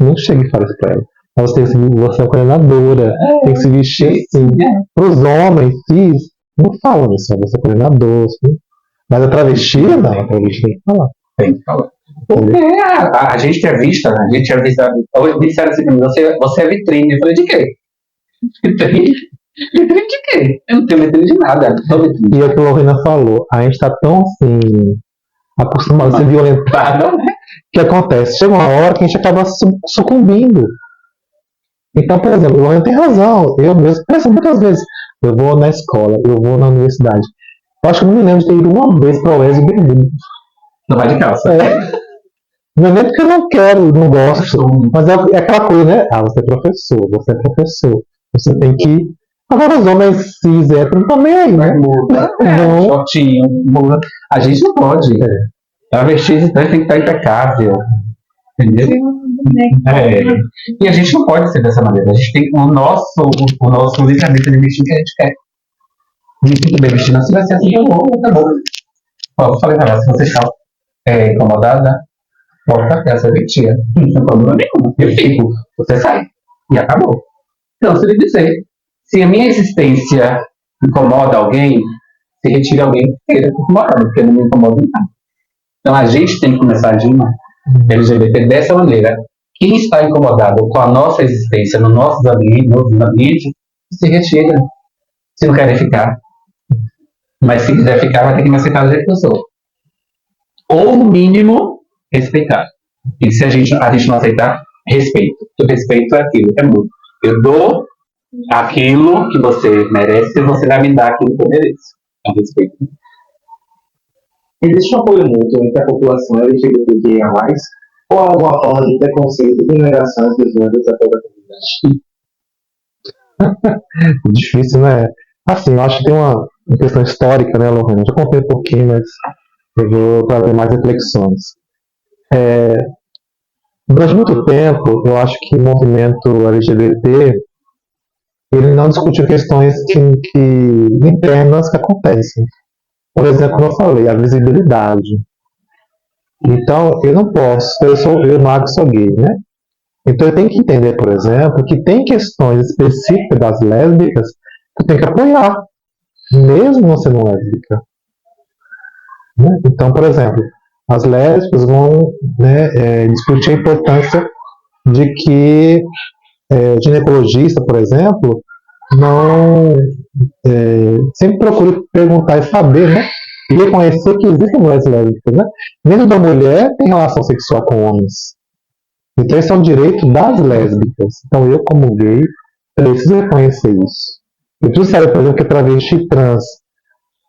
[SPEAKER 4] Não chegam e falam isso para elas. Elas têm que se vestir, você é coordenadora, tem que se vestir assim. Para os homens cis, não falam isso, você é coordenador. Assim. Mas a travesti, não, a travesti tem que falar.
[SPEAKER 3] Tem que falar. Porque a gente é vista, né? A gente é vista. Disseram assim pra mim: você é vitrine. Eu falei: de quê? Vitrine? Vitrine de quê? Eu não tenho vitrine de nada.
[SPEAKER 4] E é o que a Lorena falou, a gente está tão assim, acostumado a ser violentado, né? Que acontece? Chega uma hora que a gente acaba sucumbindo. Então, por exemplo, a Lorena tem razão. Eu mesmo penso muitas vezes. Eu vou na escola, eu vou na universidade. Eu acho que eu não me lembro de ter ido uma vez para o UES e bermuda.
[SPEAKER 3] Não vai de calça.
[SPEAKER 4] Não é nem porque eu não quero, não gosto, mas é aquela coisa, né? Você é professor, você é professor. Você tem que. Agora os homens cis héteros também aí, né?
[SPEAKER 3] Muda. Shortinho, muda. A gente não pode. Travesti tem que estar impecável. Entendeu? E a gente não pode ser dessa maneira. A gente tem o nosso livramento de vestir que a gente quer. Me sinto bem vestindo assim, vai ser assim, tá bom. Eu falei pra ela: se você está incomodada, volta a essa vestia. Não tem problema nenhum. Eu fico. Você sai. E acabou. Então, se ele dizer, se a minha existência incomoda alguém, se retira alguém que queira incomodar, porque não me incomoda em nada. Então, a gente tem que começar a agir LGBT dessa maneira. Quem está incomodado com a nossa existência nos nossos ambientes, se retira. Se não querem ficar. Mas se quiser ficar, vai ter que me aceitar do jeito que eu sou. Ou, no mínimo, respeitar. E se a gente não aceitar, respeito. O respeito é aquilo, é mútuo. Eu dou aquilo que você merece e você vai me dar aquilo que eu mereço. É um respeito.
[SPEAKER 1] Existe um apoio mútuo entre a população LGBTQIA+, ou alguma forma de preconceito e negação dos membros da toda a comunidade?
[SPEAKER 4] Difícil, né? Assim, eu acho que tem uma questão histórica, né, Lorena? Já contei um pouquinho, mas eu vou trazer mais reflexões. Durante muito tempo, eu acho que o movimento LGBT ele não discutiu questões internas que acontecem. Por exemplo, como eu falei, a visibilidade. Então, eu não posso, eu magro sou gay, né? Então, eu tenho que entender, por exemplo, que tem questões específicas das lésbicas que eu tenho que apoiar, mesmo não sendo lésbica. Né? Então, por exemplo, as lésbicas vão, né, discutir a importância de que ginecologista, por exemplo, não sempre procure perguntar e saber, né, e reconhecer que existem mulheres lésbicas. Né? Mesmo da mulher tem relação sexual com homens. Então, esse é um direito das lésbicas. Então, eu, como gay, preciso reconhecer isso. Eu preciso saber, por exemplo, que travesti trans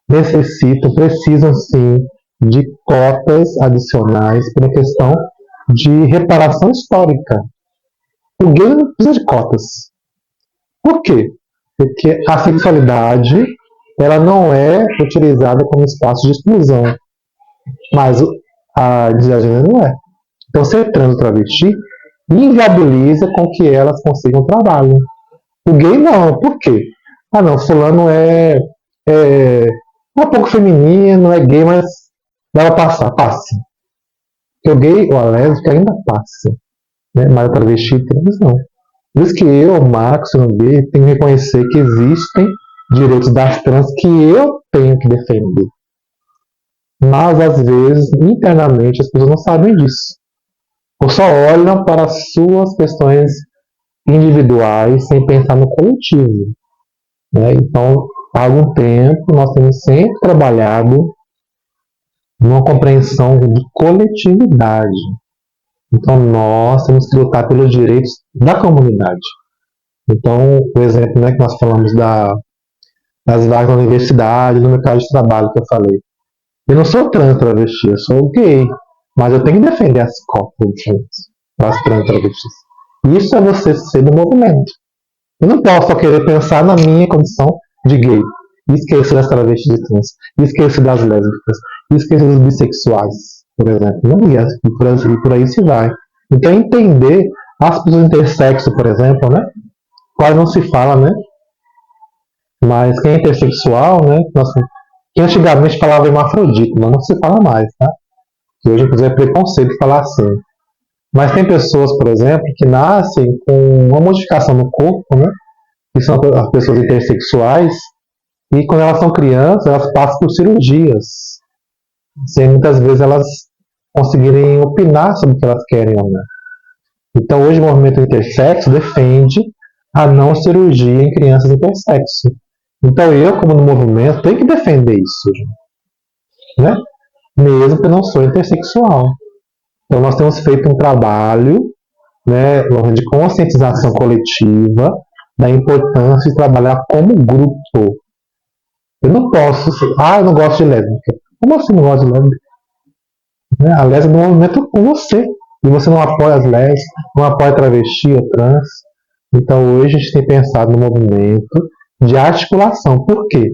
[SPEAKER 4] precisam sim de cotas adicionais para a questão de reparação histórica. O gay não precisa de cotas. Por quê? Porque a sexualidade ela não é utilizada como espaço de exclusão, mas a identidade de gênero não é. Então, ser trans ou travesti inviabiliza com que elas consigam trabalho. O gay não. Por quê? Ah, não, fulano é um pouco feminino, é gay, mas dá pra passar, passa. Porque o gay ou a lésbica ainda passa, né? Mas a travesti e trans não. Por isso que eu, Max, no gay, tenho que reconhecer que existem direitos das trans que eu tenho que defender. Mas, às vezes, internamente, as pessoas não sabem disso. Ou só olham para as suas questões individuais sem pensar no coletivo. Né? Então, há algum tempo, nós temos sempre trabalhado numa compreensão de coletividade. Então, nós temos que lutar pelos direitos da comunidade. Então, o exemplo, né, que nós falamos das vagas na universidade, no mercado de trabalho que eu falei. Eu não sou trans travesti, eu sou gay, mas eu tenho que defender as cotas para as trans travestis. Isso é você ser do movimento. Eu não posso só querer pensar na minha condição de gay, e esquecer das travestis e trans, e esquecer das lésbicas, e esquecer dos bissexuais, por exemplo. Não ia, e por aí se vai. Então, entender as pessoas intersexo, por exemplo, né? Quase não se fala, né? Mas quem é intersexual, né? Nossa, que antigamente falava hermafrodita, mas não se fala mais, tá? Que hoje, inclusive, é preconceito falar assim. Mas tem pessoas, por exemplo, que nascem com uma modificação no corpo, né? Que são as pessoas intersexuais, e quando elas são crianças, elas passam por cirurgias, sem muitas vezes elas conseguirem opinar sobre o que elas querem ou não. Então, hoje, o movimento intersexo defende a não cirurgia em crianças intersexo. Então, eu, como no movimento, tenho que defender isso, né? Mesmo que eu não sou intersexual. Então, nós temos feito um trabalho, né, de conscientização coletiva da importância de trabalhar como grupo. Eu não posso, eu não gosto de lésbica. Como assim não gosta de lésbica? Né? A lésbica é um movimento com você. E você não apoia as lésbicas, não apoia travesti ou trans. Então, hoje a gente tem pensado no movimento de articulação. Por quê?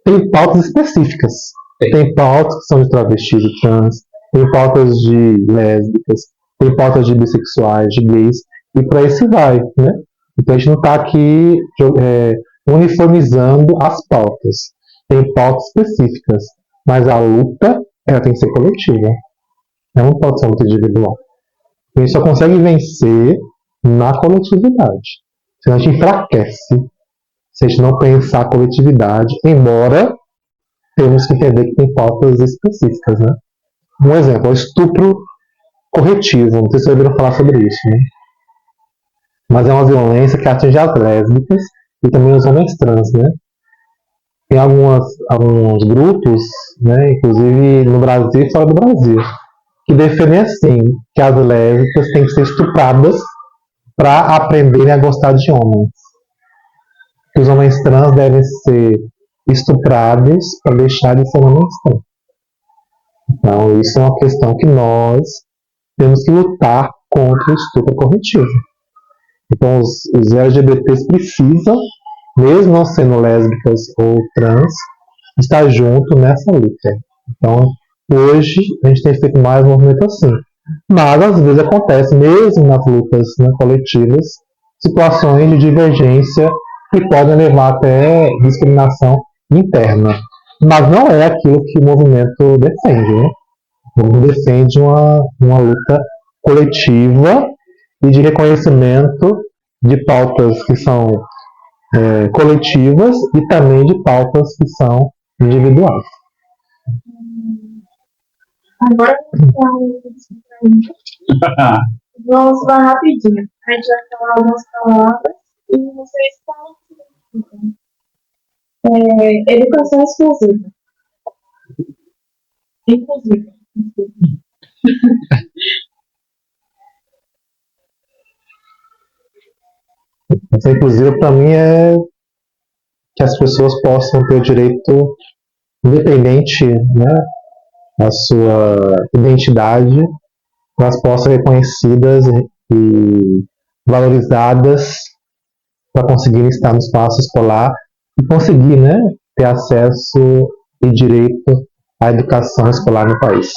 [SPEAKER 4] Tem pautas específicas. Tem pautas que são de travestis e trans, tem pautas de lésbicas, tem pautas de bissexuais, de gays, e por aí se vai, né? Então a gente não está aqui uniformizando as pautas. Tem pautas específicas, mas a luta ela tem que ser coletiva. Ela não pode ser uma luta individual. A gente só consegue vencer na coletividade. Senão a gente enfraquece se a gente não pensar a coletividade, embora temos que entender que tem pautas específicas, né? Um exemplo, o estupro corretivo, não sei se vocês ouviram falar sobre isso, né? Mas é uma violência que atinge as lésbicas e também os homens trans, né? Tem alguns grupos, né, inclusive no Brasil e fora do Brasil, que defendem assim, que as lésbicas têm que ser estupradas para aprenderem a gostar de homens. Que os homens trans devem ser estuprados para deixar de ser homens trans. Então, isso é uma questão que nós temos que lutar contra o estupro corretivo. Então, os LGBTs precisam, mesmo não sendo lésbicas ou trans, estar junto nessa luta. Então, hoje, a gente tem feito mais um movimento assim. Mas, às vezes, acontece, mesmo nas lutas, né, coletivas, situações de divergência que podem levar até discriminação interna. Mas não é aquilo que o movimento defende, né? O movimento defende uma luta coletiva e de reconhecimento de pautas que são coletivas e também de pautas que são individuais.
[SPEAKER 2] Agora vamos falar rapidinho. A gente vai falar algumas palavras e vocês falam o que significam. Educação exclusiva. Inclusive.
[SPEAKER 4] Essa inclusiva, para mim, é que as pessoas possam ter o direito independente, né, da sua identidade, elas possam ser reconhecidas e valorizadas para conseguir estar no espaço escolar e conseguir, né, ter acesso e direito à educação escolar no país.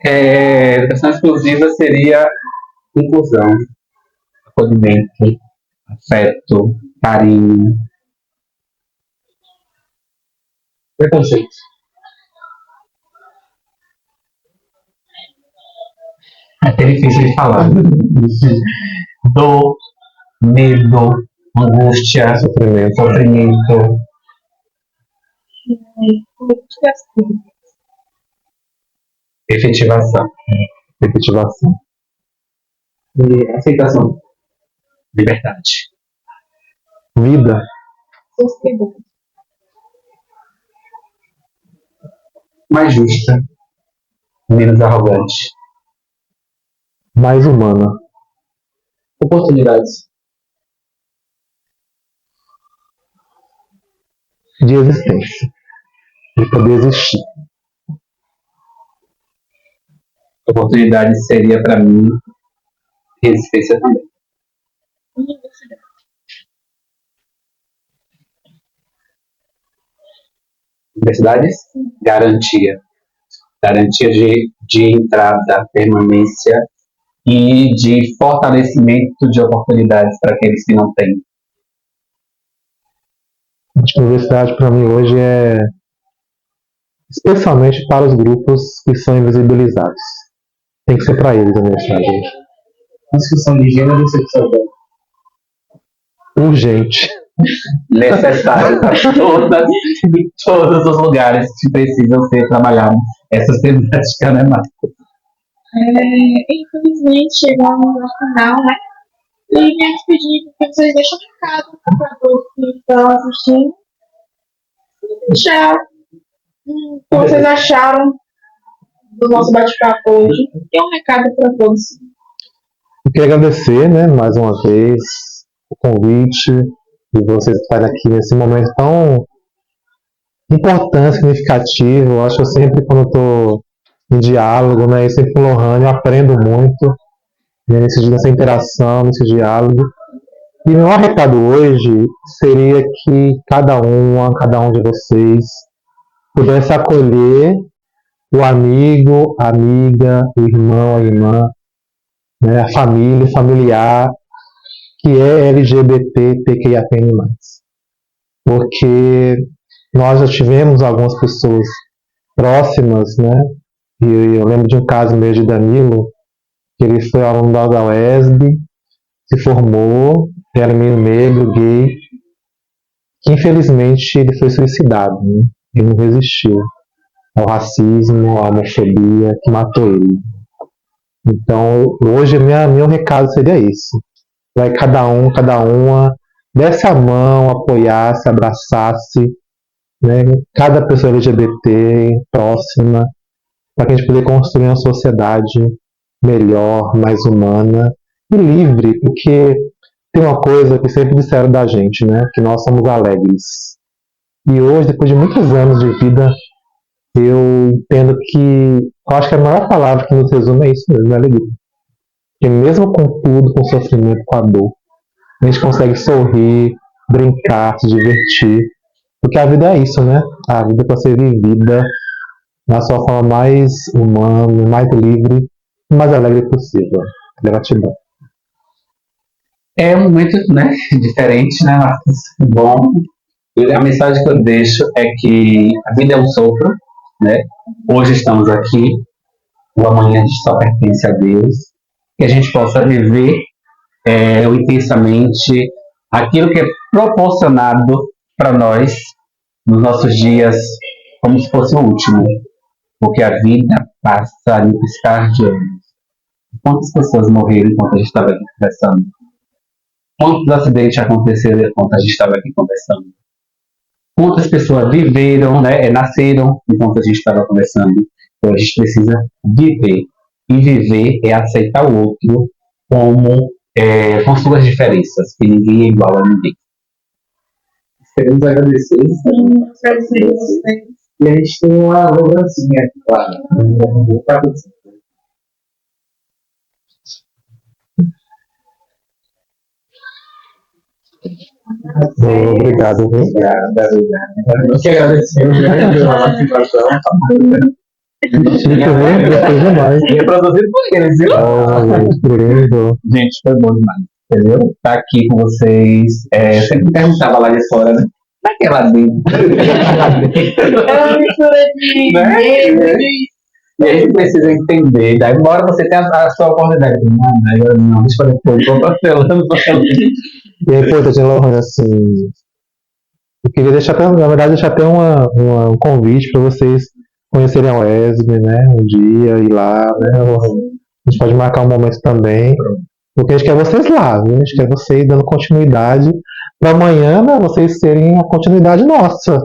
[SPEAKER 3] Educação exclusiva seria inclusão, acolhimento, afeto, carinho.
[SPEAKER 1] Preconceito.
[SPEAKER 3] É até difícil de falar. Dor, medo, angústia, sofrimento. Efetivação,
[SPEAKER 4] Efetivação.
[SPEAKER 1] E aceitação.
[SPEAKER 3] liberdade.
[SPEAKER 4] Vida.
[SPEAKER 2] Sociedade.
[SPEAKER 3] Mais justa, menos arrogante.
[SPEAKER 4] Mais humana.
[SPEAKER 1] Oportunidades.
[SPEAKER 4] De existência. De poder existir.
[SPEAKER 3] Oportunidade seria, para mim, resistência também.
[SPEAKER 2] Universidade.
[SPEAKER 3] Universidades, garantia. Garantia de entrada, permanência e de fortalecimento de oportunidades para aqueles que não têm.
[SPEAKER 4] Acho que a universidade para mim hoje é especialmente para os grupos que são invisibilizados. Tem que ser para eles a universidade hoje.
[SPEAKER 1] Discussão de gênero e sexualidade.
[SPEAKER 4] Urgente.
[SPEAKER 3] Necessário para em todos os lugares que precisam ser trabalhados. Essa temática, né, Marcos?
[SPEAKER 2] Infelizmente, chegamos ao final, né? E quero pedir que vocês deixem um recado para todos que estão assistindo. Deixar o que vocês acharam do nosso bate-papo hoje. E um recado para todos.
[SPEAKER 4] Eu queria agradecer, né, mais uma vez o convite de vocês estarem aqui nesse momento tão importante, significativo. Eu acho que eu sempre, quando estou em diálogo, né, eu sempre com o Lohane, eu aprendo muito, né, nessa interação, nesse diálogo. E o meu recado hoje seria que cada um de vocês pudesse acolher o amigo, a amiga, o irmão, a irmã, né, a família, o familiar, que é LGBTQIAPN+. Porque nós já tivemos algumas pessoas próximas, né? E eu lembro de um caso meio de Danilo, que ele foi aluno da UESB, se formou, era meio negro, gay, que infelizmente ele foi suicidado, né? Ele não resistiu ao racismo, à homofobia que matou ele. Então, hoje, meu recado seria isso. Vai cada uma, desse a mão, apoiasse, abraçasse, né, cada pessoa LGBT próxima, para que a gente poder construir uma sociedade melhor, mais humana e livre, porque tem uma coisa que sempre disseram da gente, né, que nós somos alegres. E hoje, depois de muitos anos de vida, eu entendo que, eu acho que a maior palavra que nos resume é isso mesmo, é alegria. Porque mesmo com tudo, com o sofrimento, com a dor, a gente consegue sorrir, brincar, se divertir. Porque a vida é isso, né? A vida é para ser vivida na sua forma mais humana, mais livre e mais alegre possível. Gratidão.
[SPEAKER 3] É um momento, né, diferente, né, Marcos? Bom, a mensagem que eu deixo é que a vida é um sopro, né? Hoje estamos aqui, o amanhã a gente só pertence a Deus. Que a gente possa viver intensamente aquilo que é proporcionado para nós nos nossos dias, como se fosse o último. Porque a vida passa em piscar de olhos. Quantas pessoas morreram enquanto a gente estava aqui conversando? Quantos acidentes aconteceram enquanto a gente estava aqui conversando? Quantas pessoas viveram, né, nasceram enquanto a gente estava conversando? Então a gente precisa viver. E viver é aceitar o outro com suas diferenças, que ninguém é igual a ninguém.
[SPEAKER 1] Queremos agradecer.
[SPEAKER 2] Agradecer vocês.
[SPEAKER 1] E a gente tem uma lembrancinha, claro. Pra você.
[SPEAKER 4] Obrigado, viu?
[SPEAKER 1] Eu que agradecemos, né, pela participação.
[SPEAKER 4] Chico, viu? Gostei demais.
[SPEAKER 1] E é produzido por eles, viu?
[SPEAKER 4] Oh, lindo.
[SPEAKER 3] Gente, foi bom demais. Entendeu? Tá aqui com vocês. Sempre me perguntava lá de fora, né? Naquela dentro.
[SPEAKER 2] É uma mistura de
[SPEAKER 3] Né?
[SPEAKER 2] medo,
[SPEAKER 3] E a gente precisa entender. Daí, embora você tenha a sua oportunidade. Não, agora não, deixa eu fazer tudo. Tô parcelando.
[SPEAKER 4] E é importante, Lohan, assim, eu queria deixar, na verdade, deixar até um convite para vocês conhecerem a UESB, né, um dia, ir lá, né, Lohan. A gente pode marcar um momento também, porque a gente quer vocês lá, viu? A gente quer vocês dando continuidade para amanhã, né, vocês terem a continuidade nossa.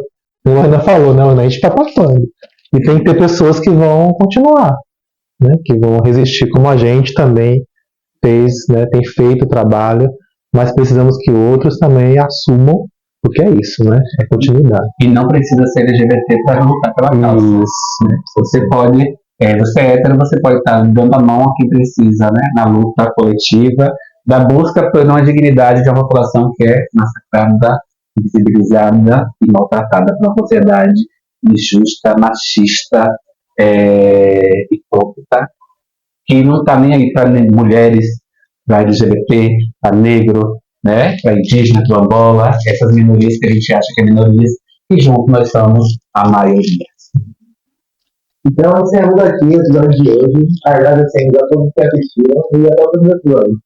[SPEAKER 4] O ainda falou, né, a gente está passando. E tem que ter pessoas que vão continuar, né, que vão resistir como a gente também fez, né, tem feito o trabalho, mas precisamos que outros também assumam, porque é isso, né, é continuidade.
[SPEAKER 3] E não precisa ser LGBT para lutar pela causa.
[SPEAKER 4] Isso.
[SPEAKER 3] Né? Você pode, você é hétero, você pode estar dando a mão a quem precisa, né? Na luta coletiva, da busca por uma dignidade de uma população que é massacrada, invisibilizada e maltratada pela sociedade injusta, machista, hipócrita, que não está nem aí para mulheres, para LGBT, para negro, né? Para indígena, quilombola, essas minorias que a gente acha que é minorias, e juntos nós somos a maioria.
[SPEAKER 1] Então, encerramos aqui o episódio de hoje. Agradecendo a todos que assistiram e até o próximo episódio.